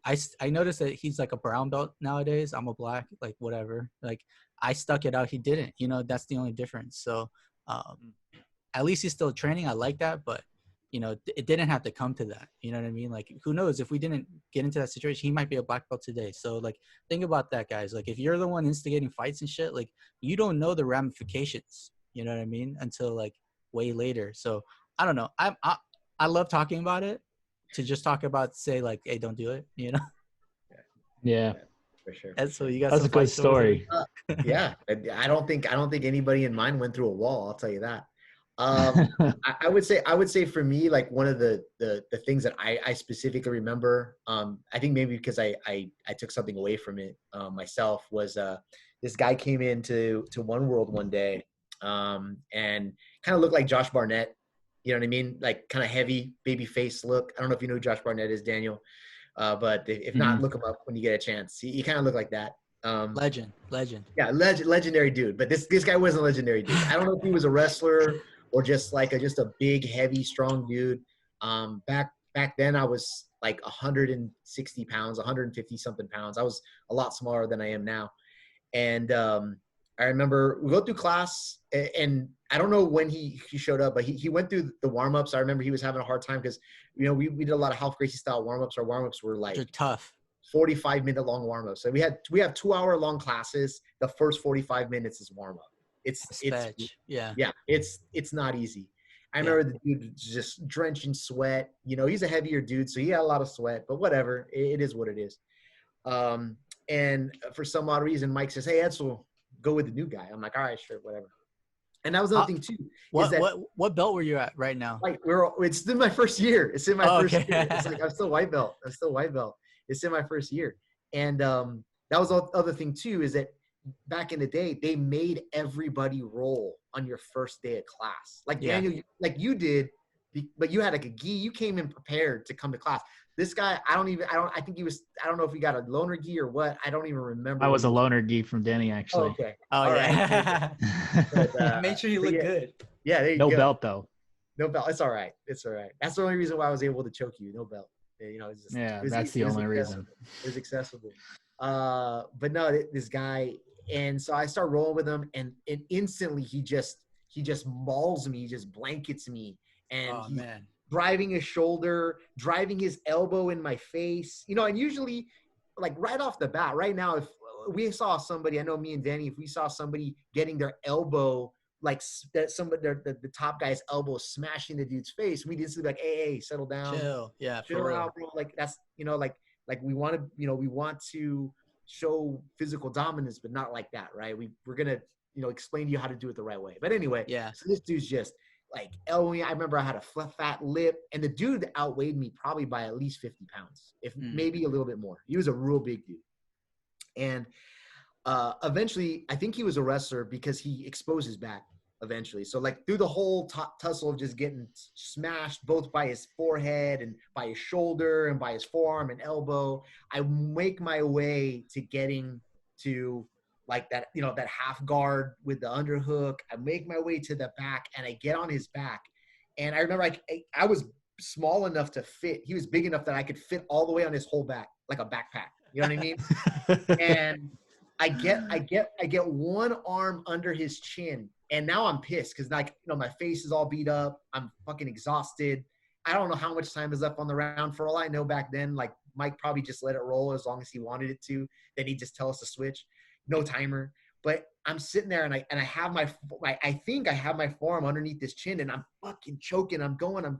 I noticed that he's like a brown belt nowadays. I'm a black, like whatever. Like, I stuck it out. He didn't, that's the only difference. So at least he's still training. I like that. But it didn't have to come to that. You know what I mean? Like, who knows, if we didn't get into that situation, he might be a black belt today. So like, think about that, guys. Like, if you're the one instigating fights and shit, like, you don't know the ramifications, you know what I mean, until like way later. So I don't know. I love talking about it, to just talk about, say like, hey, don't do it, Yeah. For sure. And so you got That's some a good fight stories? story. Yeah, I don't think anybody in mine went through a wall. I'll tell you that. I would say for me, like, one of the things that I specifically remember, I think maybe because I took something away from it myself, was this guy came into One World one day, and kind of looked like Josh Barnett. You know what I mean? Like, kind of heavy baby face look. I don't know if you know who Josh Barnett is, Daniel. But if not, look him up when you get a chance. He kind of looked like that. Legend. Yeah, legendary dude. But this guy wasn't a legendary dude. I don't know if he was a wrestler or just like just a big, heavy, strong dude. Back then, I was like 160 pounds, 150 something pounds. I was a lot smaller than I am now. And I remember we go through class, and I don't know when he showed up, but he went through the warm-ups. I remember he was having a hard time because, we did a lot of Half Gracie style warm-ups. Our warm-ups were like, they're tough. 45-minute long warm-ups. So we have 2-hour-long classes. The first 45 minutes is warm-up. It's not easy. I remember the dude just drenched in sweat. He's a heavier dude, so he had a lot of sweat, but whatever. It is what it is. And for some odd reason, Mike says, "Hey, Edsel, go with the new guy." I'm like, "All right, sure, whatever." And that was another thing too. What belt were you at right now? Like, it's in my first year. It's in my first year. It's like, I'm still white belt. It's in my first year. And that was the other thing too, is that back in the day, they made everybody roll on your first day of class. Like, Daniel, like you did, but you had like a gi. You came in prepared to come to class. This guy, I don't know if he got a loaner gi or what. I don't even remember. I was a loaner gi from Denney, actually. Oh, okay. Oh, all yeah. Right. But, make sure you look good. Yeah, there you no go. belt, though. No belt. It's all right. That's the only reason why I was able to choke you. No belt. It's just, that's the only reason. It was accessible. But no, this guy, and so I start rolling with him, and instantly he just mauls me, he just blankets me, and man, driving his shoulder, driving his elbow in my face, and usually, like, right off the bat, right now, if we saw somebody, I know me and Denney, if we saw somebody getting their elbow, like the top guy's elbow smashing the dude's face, we'd just be like, hey, settle down, chill out, bro. Like, that's like we want to show physical dominance, but not like that, right? We're gonna explain to you how to do it the right way. But anyway, so this dude's just like elbowing. I remember I had a fat lip, and the dude outweighed me probably by at least 50 pounds, if maybe a little bit more. He was a real big dude. And eventually, I think he was a wrestler because he exposed his back eventually. So, like, through the whole tussle of just getting smashed both by his forehead and by his shoulder and by his forearm and elbow, I make my way to getting to, like, that, that half guard with the underhook. I make my way to the back, and I get on his back. And I remember I was small enough to fit. He was big enough that I could fit all the way on his whole back, like a backpack. You know what I mean? And I get one arm under his chin, and now I'm pissed because, like, my face is all beat up. I'm fucking exhausted. I don't know how much time is left on the round. For all I know, back then, like, Mike probably just let it roll as long as he wanted it to. Then he'd just tell us to switch. No timer. But I'm sitting there, and I have I think I have my forearm underneath his chin, and I'm fucking choking. I'm going, and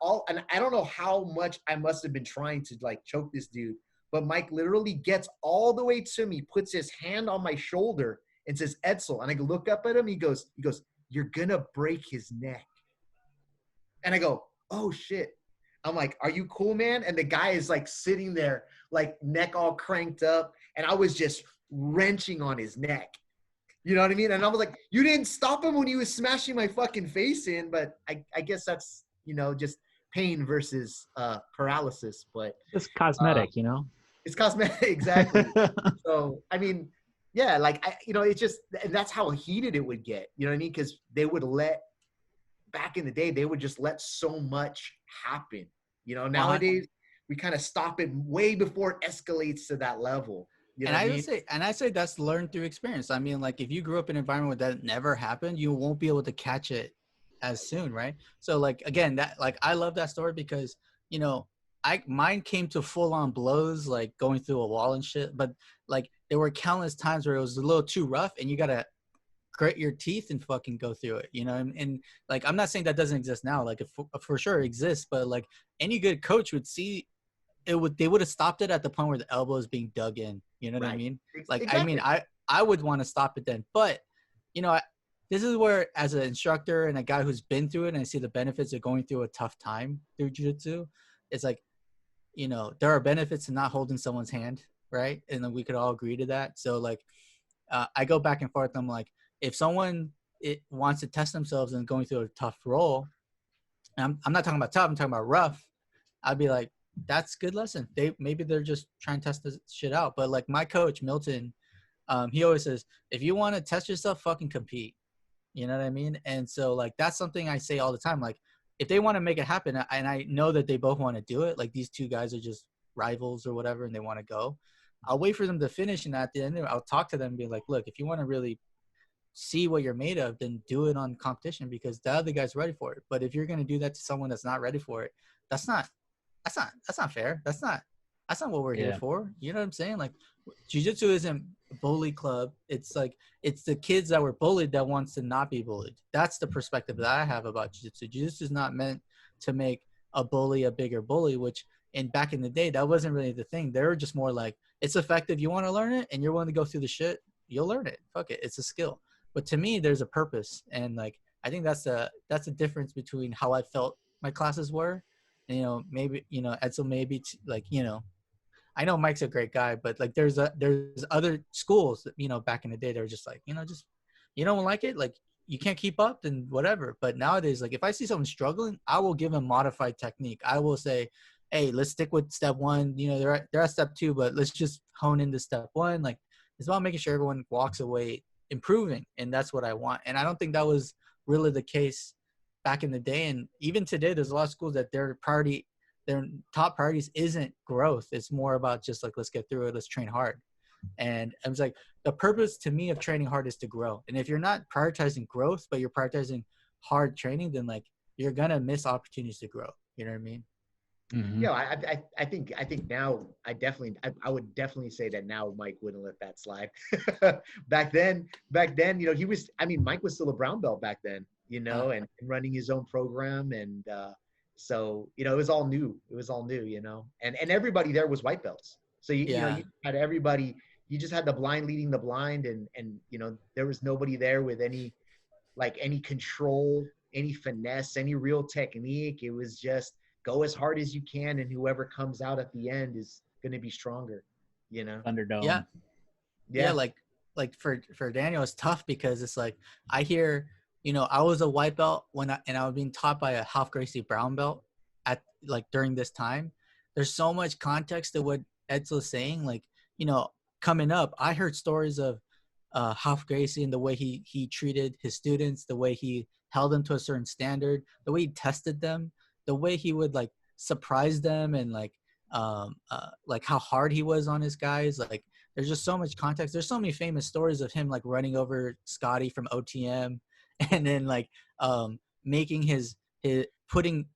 I don't know how much I must have been trying to, like, choke this dude. But Mike literally gets all the way to me, puts his hand on my shoulder, and says, "Edsel." And I look up at him. He goes, "You're gonna break his neck." And I go, "Oh shit." I'm like, "Are you cool, man?" And the guy is, like, sitting there, like, neck all cranked up, and I was just wrenching on his neck. You know what I mean? And I was like, "You didn't stop him when he was smashing my fucking face in." But I guess that's, just pain versus paralysis. But it's cosmetic, It's cosmetic, exactly. So, I mean, yeah, like, it's just, and that's how heated it would get. You know what I mean? Because they would back in the day, they would just let so much happen. Nowadays, we kind of stop it way before it escalates to that level. You know I say that's learned through experience. I mean, like, if you grew up in an environment where that never happened, you won't be able to catch it as soon, right? So like again, that like I love that story because you know mine came to full on blows, like going through a wall and shit. But like there were countless times where it was a little too rough, and you gotta grit your teeth and fucking go through it, you know. And like I'm not saying that doesn't exist now, like it for sure exists, but like any good coach would see it would they would have stopped it at the point where the elbow is being dug in, you know what I mean? Like exactly. I mean I would want to stop it then, but you know this is where as an instructor and a guy who's been through it and I see the benefits of going through a tough time through jiu-jitsu, it's like, you know, there are benefits to not holding someone's hand, right? And then we could all agree to that. So like I go back and forth. I'm like, if someone wants to test themselves and going through a tough role, and I'm not talking about tough, I'm talking about rough, I'd be like, that's a good lesson. Maybe they're just trying to test this shit out. But like my coach, Milton, he always says, if you want to test yourself, fucking compete. You know what I mean? And so like, that's something I say all the time. Like if they want to make it happen, and I know that they both want to do it, like these two guys are just rivals or whatever, and they want to go, I'll wait for them to finish. And at the end, I'll talk to them and be like, look, if you want to really see what you're made of, then do it on competition because the other guy's ready for it. But if you're going to do that to someone that's not ready for it, that's not fair. That's not what we're here for. You know what I'm saying? Like jiu-jitsu isn't a bully club. It's like, it's the kids that were bullied that wants to not be bullied. That's the perspective that I have about jiu-jitsu. Jiu-jitsu is not meant to make a bully a bigger bully, which back in the day, that wasn't really the thing. They were just more like, it's effective. You want to learn it and you're willing to go through the shit, you'll learn it. Fuck it. It's a skill. But to me, there's a purpose. And like, I think that's a difference between how I felt my classes were. And, you know, maybe, you know, Edsel maybe like, you know, I know Mike's a great guy, but like there's other schools that, you know, back in the day, they were just like, you know, just, you don't like it. Like you can't keep up and whatever. But nowadays, like if I see someone struggling, I will give them modified technique. I will say, hey, let's stick with step one. You know, they're at step two, but let's just hone into step one. Like it's about making sure everyone walks away improving. And that's what I want. And I don't think that was really the case back in the day. And even today, there's a lot of schools that their top priorities isn't growth. It's more about just like, let's get through it. Let's train hard. And I was like, the purpose to me of training hard is to grow. And if you're not prioritizing growth, but you're prioritizing hard training, then like you're going to miss opportunities to grow. You know what I mean? Mm-hmm. Yeah, I think now I would definitely say that now Mike wouldn't let that slide. back then, you know, Mike was still a brown belt back then, you know, and running his own program. And so, you know, it was all new, you know, and everybody there was white belts. So you know, you had everybody, you just had the blind leading the blind, and, you know, there was nobody there with any control, any finesse, any real technique. It was just, go as hard as you can, and whoever comes out at the end is going to be stronger, you know? Thunderdome. Yeah. Like for Daniel, it's tough because it's like, I hear, you know, I was a white belt and I was being taught by a half Gracie brown belt at like during this time. There's so much context to what Edsel is saying. Like, you know, coming up, I heard stories of half Gracie and the way he treated his students, the way he held them to a certain standard, the way he tested them, the way he would like surprise them, and like how hard he was on his guys. Like there's just so much context. There's so many famous stories of him like running over Scotty from OTM, and then like making his putting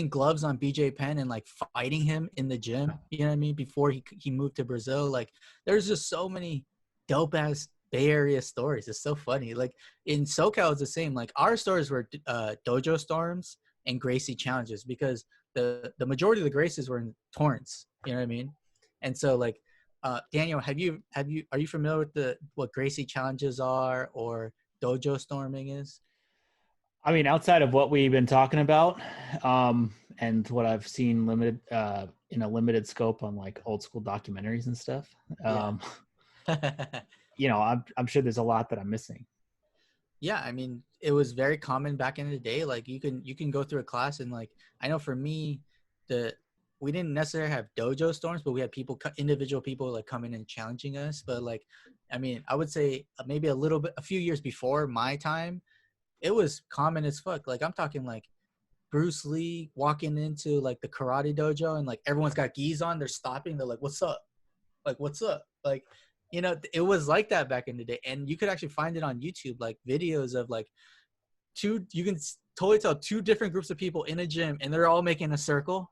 gloves on BJ Penn and like fighting him in the gym, you know what I mean, before he moved to Brazil. Like there's just so many dope ass Bay Area stories. It's so funny. Like in SoCal, it's the same. Like our stories were dojo storms and Gracie challenges, because the majority of the Gracies were in Torrance, you know what I mean? And so like, Daniel, are you familiar with what Gracie challenges are or dojo storming is? I mean, outside of what we've been talking about, and what I've seen in a limited scope on like old school documentaries and stuff, you know, I'm sure there's a lot that I'm missing. Yeah, I mean, it was very common back in the day. Like you can go through a class, and like I know for me, we didn't necessarily have dojo storms, but we had individual people like coming and challenging us. But like, I mean, I would say maybe a few years before my time, it was common as fuck. Like I'm talking like Bruce Lee walking into like the karate dojo, and like everyone's got gis on, they're stopping, they're like, "What's up?" Like, "What's up?" Like, you know, it was like that back in the day. And you could actually find it on YouTube, like videos of like you can totally tell two different groups of people in a gym, and they're all making a circle,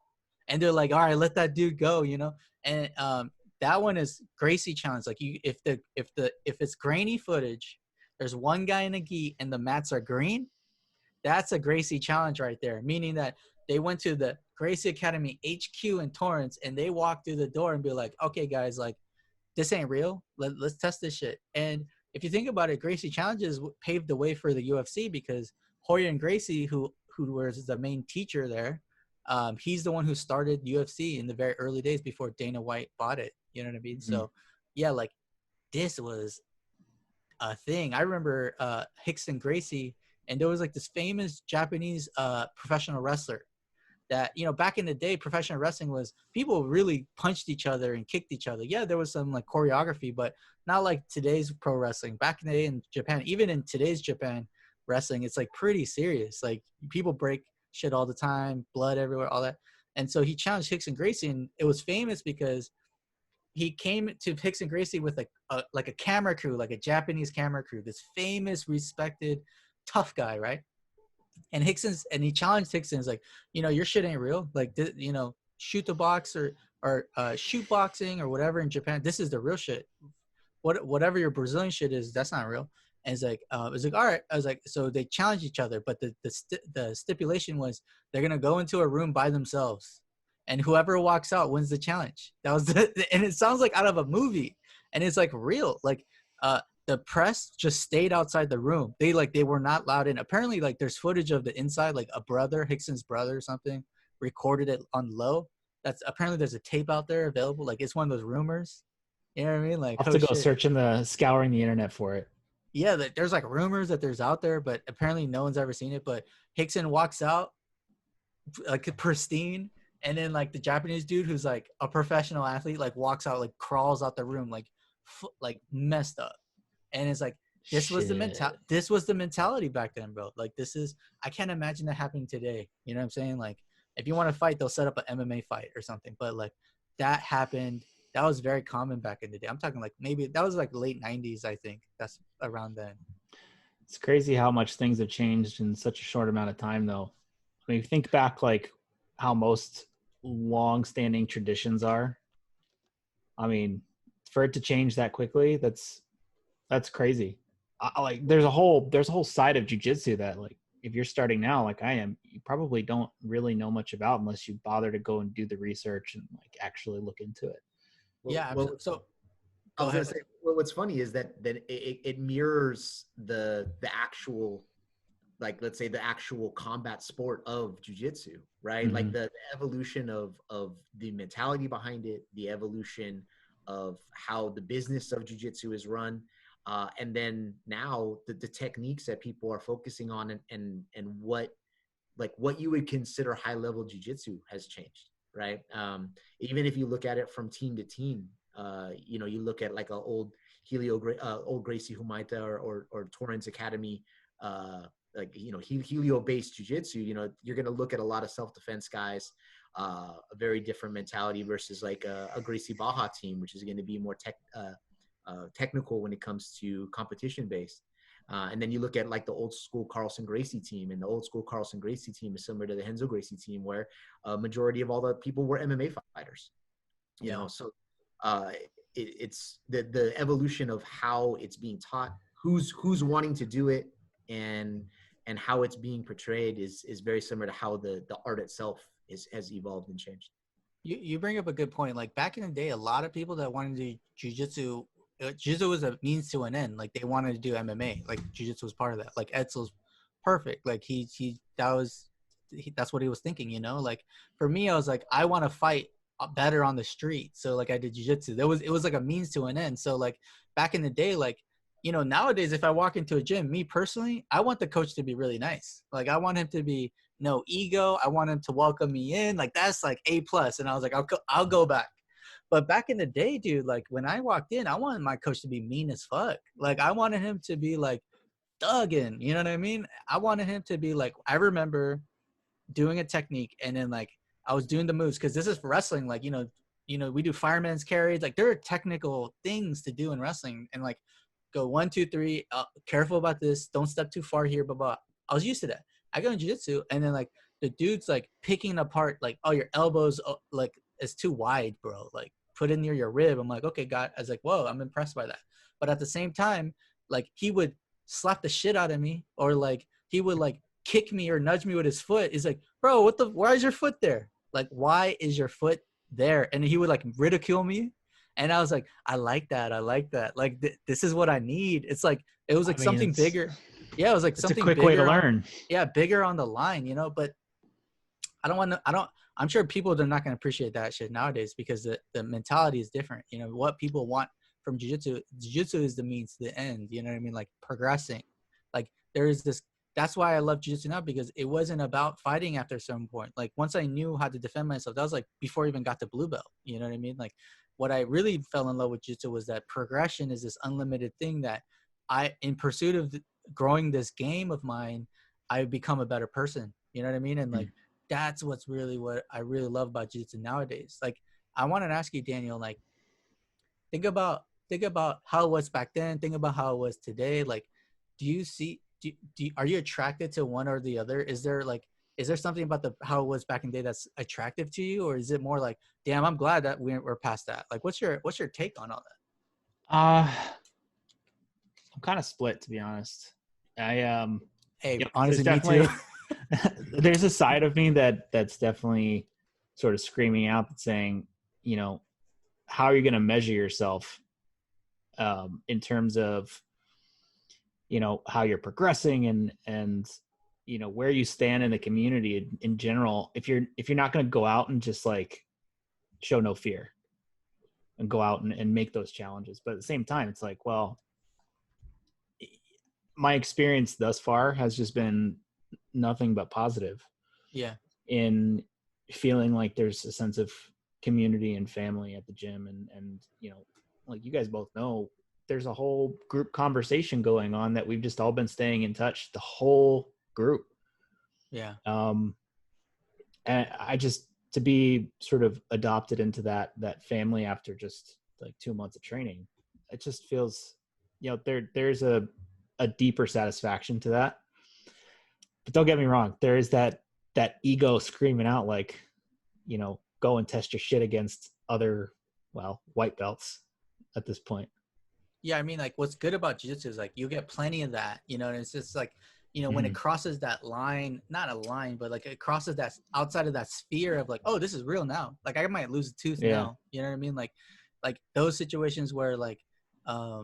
and they're like, all right, let that dude go, you know. And that one is Gracie challenge. Like if it's grainy footage, there's one guy in a gi and the mats are green, that's a Gracie challenge right there, meaning that they went to the Gracie Academy HQ in Torrance and they walked through the door and be like, okay guys, like this ain't real, let's test this shit. And if you think about it, Gracie challenges paved the way for the UFC, because Hoyer and Gracie, who was the main teacher there, he's the one who started UFC in the very early days before Dana White bought it. You know what I mean? So yeah, like this was a thing. I remember Rickson Gracie, and there was like this famous Japanese professional wrestler that, you know, back in the day, professional wrestling was people really punched each other and kicked each other. Yeah, there was some like choreography, but not like today's pro wrestling. Back in the day in Japan, even in today's Japan wrestling, it's like pretty serious. Like people break shit all the time, blood everywhere, all that. And so he challenged Rickson Gracie, and it was famous because he came to Rickson Gracie with like a camera crew, like a Japanese camera crew, this famous, respected, tough guy, right? And he challenged Rickson, is like, you know, your shit ain't real. Like, you know, shoot the box or shoot boxing or whatever in Japan. This is the real shit. Whatever your Brazilian shit is, that's not real. And it's like, all right. I was like, so they challenged each other, but the stipulation was they're gonna go into a room by themselves, and whoever walks out wins the challenge. That was and it sounds like out of a movie, and it's like real. Like, the press just stayed outside the room. They were not allowed in. Apparently, like there's footage of the inside, like a brother, Rickson's brother or something, recorded it on low. That's apparently there's a tape out there available. Like it's one of those rumors. You know what I mean? Like I'll have to go scouring the internet for it. Yeah, there's like rumors that there's out there, but apparently no one's ever seen it. But Rickson walks out like pristine, and then like the Japanese dude who's like a professional athlete like walks out, like crawls out the room like messed up. And it's like this was the mentality back then, bro. Like I can't imagine that happening today. You know what I'm saying? Like if you want to fight, they'll set up an MMA fight or something. But like that happened. That was very common back in the day. I'm talking like maybe that was like late 90s, I think. That's around then. It's crazy how much things have changed in such a short amount of time, though. I mean, think back like how most long-standing traditions are. I mean, for it to change that quickly, that's crazy. Like there's a whole side of jiu-jitsu that like if you're starting now like I am, you probably don't really know much about unless you bother to go and do the research and like actually look into it. So I was going to say, well, what's funny is that it mirrors the actual, like, let's say the actual combat sport of jiu-jitsu, right? Mm-hmm. Like the evolution of the mentality behind it, the evolution of how the business of jiu-jitsu is run. And then now the techniques that people are focusing on and what you would consider high level jiu-jitsu has changed, right? Even if you look at it from team to team, you know, you look at like old Gracie Humaita or Torrance Academy, like, you know, Helio based jiu-jitsu, you know, you're going to look at a lot of self-defense guys, a very different mentality versus like a Gracie Baja team, which is going to be more technical when it comes to competition based. And then you look at like the old school Carlson Gracie team, and the old school Carlson Gracie team is similar to the Renzo Gracie team, where a majority of all the people were MMA fighters, you know? So it's the evolution of how it's being taught, who's wanting to do it, and how it's being portrayed is very similar to how the art itself has evolved and changed. You bring up a good point. Like back in the day, a lot of people that wanted to do jiu-jitsu was a means to an end. Like they wanted to do MMA. Like jiu-jitsu was part of that. Like Edsel's perfect. Like that's what he was thinking, you know? Like for me, I was like, I want to fight better on the street. So like I did jiu-jitsu. It was like a means to an end. So like back in the day, like, you know, nowadays, if I walk into a gym, me personally, I want the coach to be really nice. Like I want him to be no ego. I want him to welcome me in. Like that's like A+. And I was like, I'll go back. But back in the day, dude, like when I walked in, I wanted my coach to be mean as fuck. Like I wanted him to be like thugging, you know what I mean? I wanted him to be like, I remember doing a technique and then like I was doing the moves because this is wrestling. Like, you know, we do fireman's carries. Like there are technical things to do in wrestling, and like go 1, 2, 3, careful about this. Don't step too far here, blah, blah. I was used to that. I go in jiu-jitsu, and then like the dude's like picking apart, like, oh, your elbows, like, it's too wide, bro. Like, put it near your rib. I'm like, okay, God. I was like, whoa, I'm impressed by that. But at the same time, like, he would slap the shit out of me, or like he would like kick me or nudge me with his foot. He's like, bro, why is your foot there? Like, why is your foot there? And he would like ridicule me. And I was like, I like that. Like, this is what I need. It's like, it was like something bigger. Yeah, it was like something quick bigger way to learn. Yeah, bigger on the line, you know. But I'm sure people are not going to appreciate that shit nowadays, because the mentality is different. You know, what people want from jiu-jitsu is the means to the end. You know what I mean? Like, progressing. Like, there is this. That's why I love jiu-jitsu now, because it wasn't about fighting after a certain point. Like, once I knew how to defend myself, that was like before I even got to blue belt. You know what I mean? Like, what I really fell in love with jiu-jitsu was that progression is this unlimited thing that in pursuit of growing this game of mine, I've become a better person. You know what I mean? And like, that's what I really love about jiu-jitsu nowadays. Like, I wanted to ask you, Daniel, like, think about how it was back then. Think about how it was today. Like, are you attracted to one or the other? Is there something about how it was back in the day that's attractive to you, or is it more like, damn, I'm glad that we're past that? Like, what's your take on all that? I'm kind of split, to be honest. Hey, you know, honestly, me too. There's a side of me that's definitely sort of screaming out and saying, you know, how are you going to measure yourself in terms of, you know, how you're progressing and you know, where you stand in the community in general. If you're not going to go out and just like show no fear and go out and make those challenges. But at the same time, it's like, well, my experience thus far has just been nothing but positive. Yeah. In feeling like there's a sense of community and family at the gym. And, you know, like you guys both know, there's a whole group conversation going on that we've just all been staying in touch, the whole group. Yeah. And I just, to be sort of adopted into that family after just like 2 months of training, it just feels, you know, there's a deeper satisfaction to that. But don't get me wrong, there is that ego screaming out, like, you know, go and test your shit against other, well, white belts at this point. Yeah, I mean, like, what's good about jiu-jitsu is like you get plenty of that, you know, and it's just like, you know, when it crosses that line, not a line, but like it crosses that outside of that sphere of like, oh, this is real now. Like, I might lose a tooth now. You know what I mean? Like those situations where like I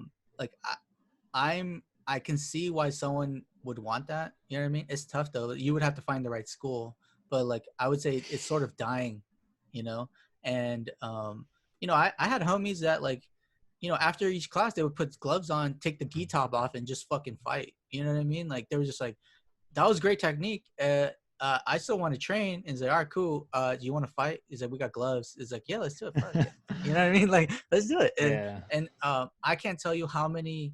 can see why someone would want that. You know what I mean? It's tough though. You would have to find the right school, but like, I would say it's sort of dying, you know? And, you know, I had homies that like, you know, after each class, they would put gloves on, take the gi top off, and just fucking fight. You know what I mean? Like, they were just like, that was great technique. I still want to train. And he's like, all right, cool. Do you want to fight? He's like, we got gloves. He's like, yeah, let's do it. Fuck it. You know what I mean? Like, let's do it. And I can't tell you how many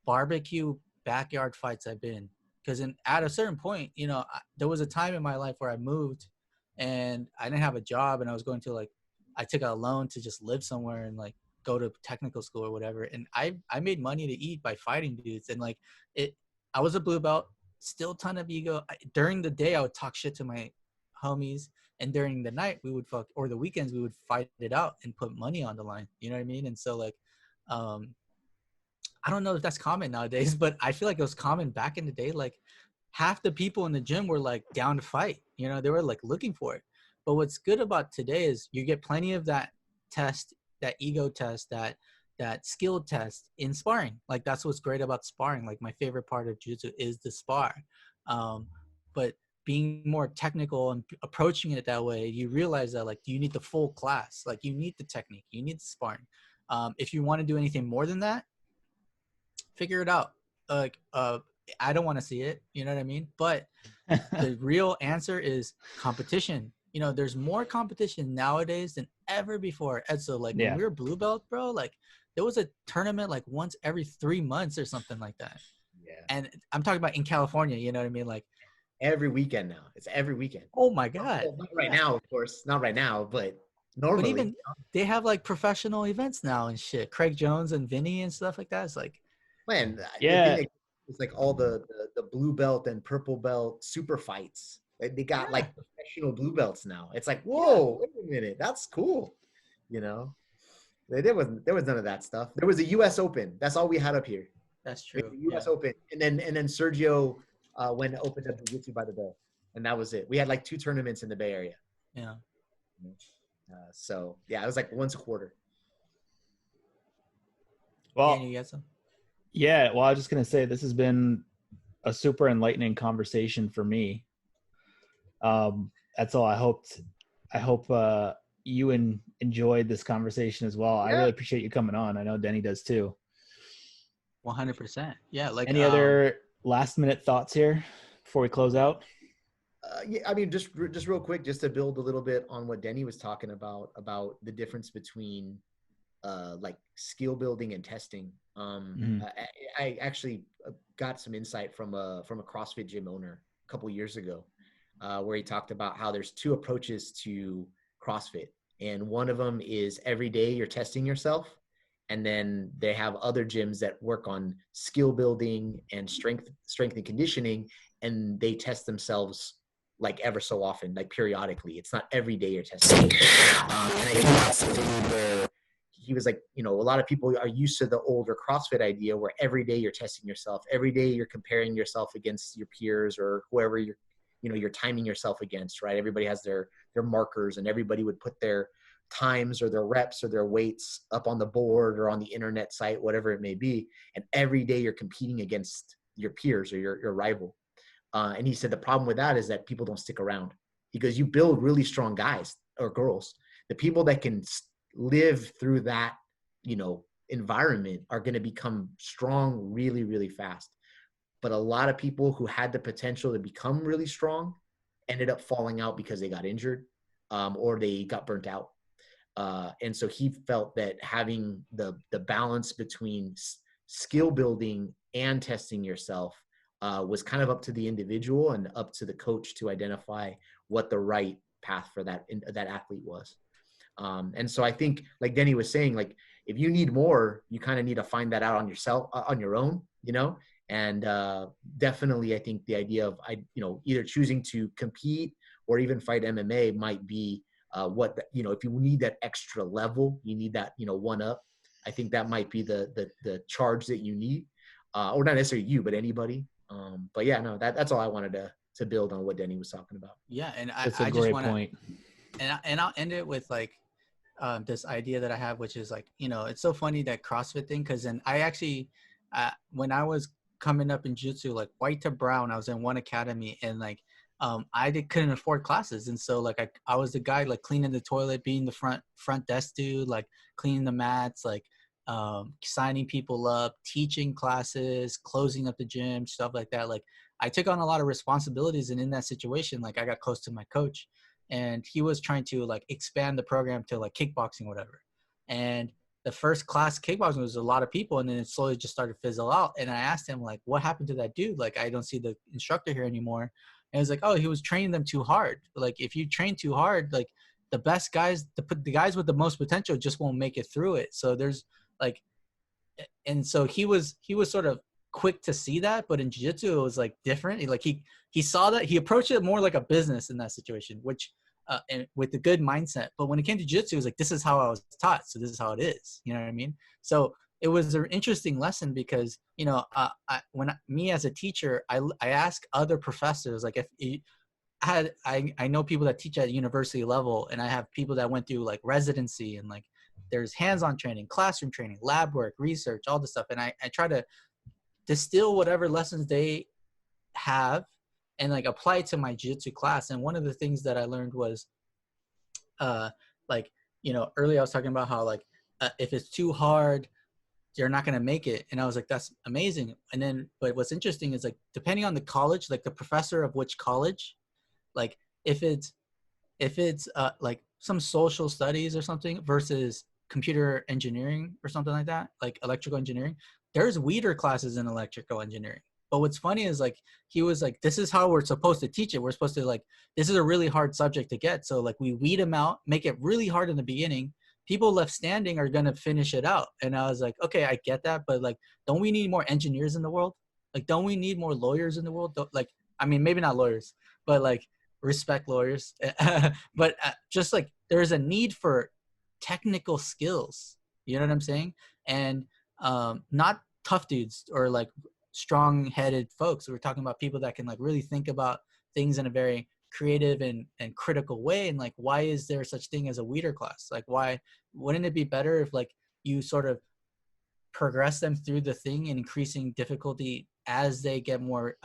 barbecue backyard fights I've been. Because at a certain point, you know, there was a time in my life where I moved and I didn't have a job, and I was going to like, I took a loan to just live somewhere and like go to technical school or whatever. And I made money to eat by fighting dudes. And like I was a blue belt, still a ton of ego. During the day, I would talk shit to my homies. And during the night or the weekends, we would fight it out and put money on the line. You know what I mean? And so like, I don't know if that's common nowadays, but I feel like it was common back in the day. Like, half the people in the gym were like down to fight, you know, they were like looking for it. But what's good about today is you get plenty of that test, that ego test, that skill test in sparring. Like, that's what's great about sparring. Like, my favorite part of jiu-jitsu is the spar. But being more technical and approaching it that way, you realize that like, you need the full class. Like, you need the technique, you need the sparring. If you want to do anything more than that, figure it out. Like, I don't want to see it, you know what I mean? But the real answer is competition. You know, there's more competition nowadays than ever before. Edsel, like, when we were blue belt, bro, like, there was a tournament like once every 3 months or something like that. Yeah. And I'm talking about in California, you know what I mean? Like, every weekend now. It's every weekend. Oh my God. Well, not right now, of course. Not right now, but normally. But even they have like professional events now and shit. Craig Jones and Vinny and stuff like that. It's like, man, yeah. It's like all the blue belt and purple belt super fights. Like, they got like professional blue belts now. It's like, whoa, wait a minute, that's cool. You know, there was none of that stuff. There was a U.S. Open. That's all we had up here. That's true. The U.S. Open, and then Sergio went and opened up Jiu Jitsu by the Bay, and that was it. We had like 2 tournaments in the Bay Area. Yeah. So yeah, it was like once a quarter. Well, you got some? yeah. Well, I was just gonna say this has been a super enlightening conversation for me. That's all. I hope you enjoyed this conversation as well. I really appreciate you coming on. I know Denney does too. 100%. Yeah. Like, any other last minute thoughts here before we close out? Yeah, I mean, just real quick, just to build a little bit on what Denney was talking about the difference between like skill building and testing. I actually got some insight from a CrossFit gym owner a couple years ago, where he talked about how there's 2 approaches to CrossFit, and one of them is every day you're testing yourself, and then they have other gyms that work on skill building and strength and conditioning, and they test themselves like ever so often, like periodically. It's not every day you're testing. And I think that's something where he was like, you know, a lot of people are used to the older CrossFit idea where every day you're testing yourself, every day you're comparing yourself against your peers or whoever you're timing yourself against, right? Everybody has their markers, and everybody would put their times or their reps or their weights up on the board or on the internet site, whatever it may be. And every day you're competing against your peers or your rival. And he said the problem with that is that people don't stick around, because you build really strong guys or girls. The people that can live through that, you know, environment are going to become strong really, really fast. But a lot of people who had the potential to become really strong ended up falling out because they got injured, or they got burnt out. And so he felt that having the balance between skill building and testing yourself was kind of up to the individual and up to the coach to identify what the right path for that athlete was. And so I think, like Denney was saying, like, if you need more, you kind of need to find that out on yourself, on your own, you know. And definitely, I think the idea of either choosing to compete or even fight MMA might be if you need that extra level, you need that, one up. I think that might be the charge that you need, or not necessarily you, but anybody. But yeah, no, that's all I wanted to build on what Denney was talking about. Yeah, and that's I a just great want to point. And I'll end it with like this idea that I have, which is like, it's so funny, that CrossFit thing, because then I actually when I was coming up in jiu-jitsu, like white to brown, I was in one academy, and like couldn't afford classes, and so like I was the guy like cleaning the toilet, being the front desk dude, like cleaning the mats, like signing people up, teaching classes, closing up the gym, stuff like that. Like I took on a lot of responsibilities, and in that situation, like I got close to my coach, and he was trying to like expand the program to like kickboxing, whatever. And the first class kickboxing was a lot of people, and then it slowly just started to fizzle out. And I asked him, like, what happened to that dude? Like, I don't see the instructor here anymore. And he was like, oh, he was training them too hard. Like, if you train too hard, like the best guys, the guys with the most potential just won't make it through it. So there's like, and so he was sort of quick to see that, but in jiu-jitsu it was like different. He saw that, he approached it more like a business in that situation, which and with a good mindset. But when it came to jiu-jitsu, it was like, this is how I was taught, so this is how it is. You know what I mean? So it was an interesting lesson, because me as a teacher, I ask other professors, like, if I know people that teach at university level, and I have people that went through like residency, and like there's hands-on training, classroom training, lab work, research, all this stuff. And I try to distill whatever lessons they have and like apply it to my jiu-jitsu class. And one of the things that I learned was, earlier I was talking about how like, if it's too hard, you're not going to make it. And I was like, that's amazing. And then, but what's interesting is like, depending on the college, like the professor of which college, like if it's like some social studies or something versus computer engineering or something like that, like electrical engineering, there's weeder classes in electrical engineering. But what's funny is like, he was like, this is how we're supposed to teach it. We're supposed to like, this is a really hard subject to get. So like we weed them out, make it really hard in the beginning. People left standing are going to finish it out. And I was like, okay, I get that. But like, don't we need more engineers in the world? Like, don't we need more lawyers in the world? Like, I mean, maybe not lawyers, but like respect lawyers. But just like there's a need for technical skills. You know what I'm saying? And not tough dudes or like strong-headed folks. We're talking about people that can like really think about things in a very creative and critical way. And like, why is there such thing as a weeder class? Like, why wouldn't it be better if like you sort of progress them through the thing and increasing difficulty as they get more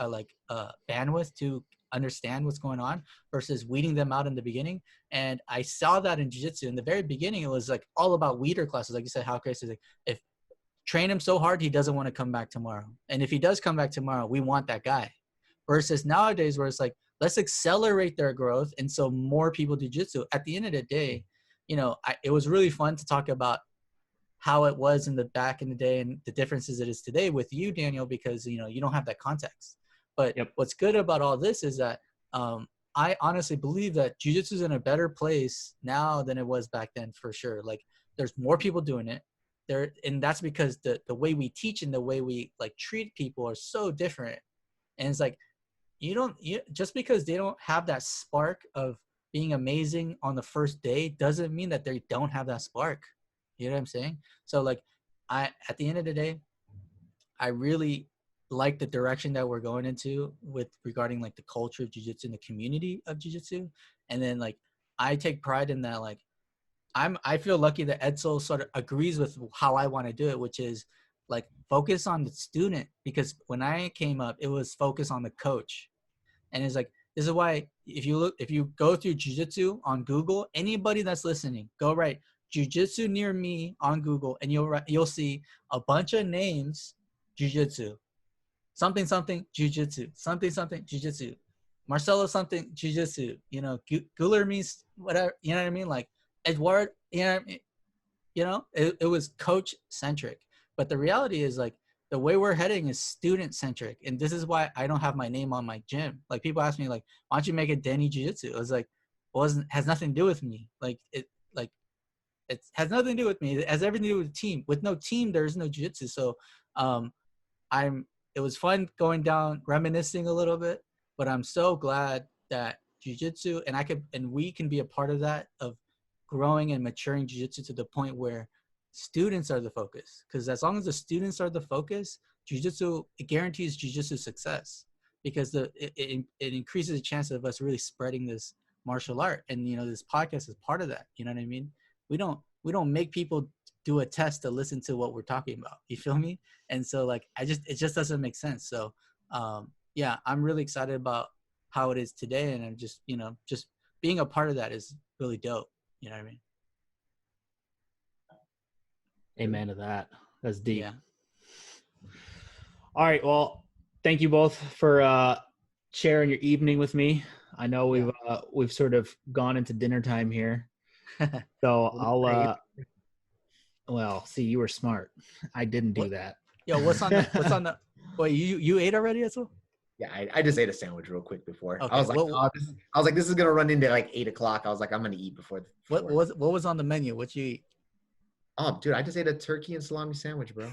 bandwidth to understand what's going on versus weeding them out in the beginning? And I saw that in jiu-jitsu in the very beginning. It was like all about weeder classes. Like you said, how Gracie is like, if train him so hard, he doesn't want to come back tomorrow. And if he does come back tomorrow, we want that guy. Versus nowadays where it's like, let's accelerate their growth. And so more people do jiu-jitsu. At the end of the day, you know, it was really fun to talk about how it was in the back in the day and the differences it is today with you, Daniel, because, you know, you don't have that context. But what's good about all this is that I honestly believe that jiu-jitsu is in a better place now than it was back then, for sure. Like, there's more people doing it there. And that's because the way we teach and the way we like treat people are so different. And it's like, just because they don't have that spark of being amazing on the first day doesn't mean that they don't have that spark. You know what I'm saying? So like, at the end of the day, I really like the direction that we're going into with regarding like the culture of jiu-jitsu and the community of jiu-jitsu. And then like, I take pride in that. Like, I feel lucky that Edsel sort of agrees with how I want to do it, which is like focus on the student, because when I came up, it was focus on the coach. And it's like, this is why if you go through jiu-jitsu on Google, anybody that's listening, go write jiu-jitsu near me on Google, and you'll see a bunch of names, jiu-jitsu, something, jiu-jitsu, something, jiu-jitsu, Marcelo something, jiu-jitsu, you know, Guler means whatever, you know what I mean? Like Edward, you know what I mean? You know, it was coach centric, but the reality is like, the way we're heading is student centric. And this is why I don't have my name on my gym. Like, people ask me like, why don't you make it Denney Jiu Jitsu? I was like, has nothing to do with me. Like, it has nothing to do with me. It has everything to do with the team. With no team, there's no jiu-jitsu. So it was fun going down, reminiscing a little bit, but I'm so glad that jiu-jitsu and we can be a part of that, of growing and maturing jiu-jitsu to the point where students are the focus. Because as long as the students are the focus, jiu-jitsu, it guarantees jiu-jitsu success, because it increases the chance of us really spreading this martial art. And, you know, this podcast is part of that. You know what I mean? We don't make people do a test to listen to what we're talking about. You feel me? And so like, it just doesn't make sense. So yeah, I'm really excited about how it is today. And I'm just, you know, just being a part of that is really dope. You know what I mean? Amen to that. That's deep. Yeah. All right. Well, thank you both for sharing your evening with me. I know we've sort of gone into dinner time here. So well, see, you were smart. I didn't do that. Yo, what's on the wait, you ate already, Edsel? Yeah, I just ate a sandwich real quick before. Okay. I was like, this is gonna run into like 8 o'clock. I was like, I'm gonna eat before. What was on the menu? What you eat? Oh, dude, I just ate a turkey and salami sandwich, bro.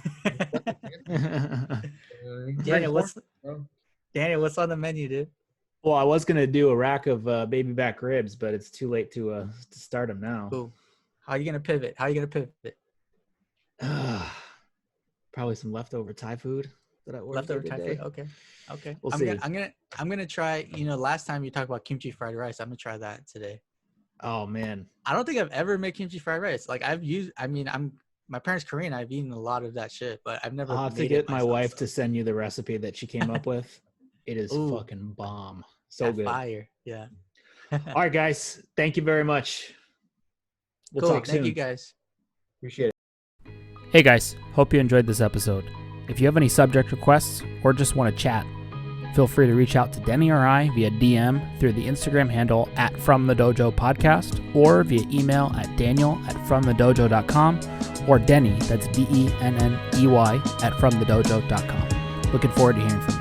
Daniel, what's on the menu, dude? Well, I was gonna do a rack of baby back ribs, but it's too late to start them now. Ooh. How are you gonna pivot? Probably some leftover Thai food that I ordered. Leftover Thai food. Okay. We'll see. I'm gonna try. You know, last time you talked about kimchi fried rice, I'm gonna try that today. Oh man, I don't think I've ever made kimchi fried rice. Like my parents Korean. I've eaten a lot of that shit, but I've never. I'll have to get my wife to send you the recipe that she came up with. It is fucking bomb. So good. Fire. Yeah. All right, guys. Thank you very much. We'll talk soon. Thank you, guys. Appreciate it. Hey, guys. Hope you enjoyed this episode. If you have any subject requests or just want to chat, feel free to reach out to Denney or I via DM through the Instagram handle @FromTheDojo Podcast, or via email at daniel@FromTheDojo.com, or Denney, that's DENNEY @FromTheDojo.com. Looking forward to hearing from you.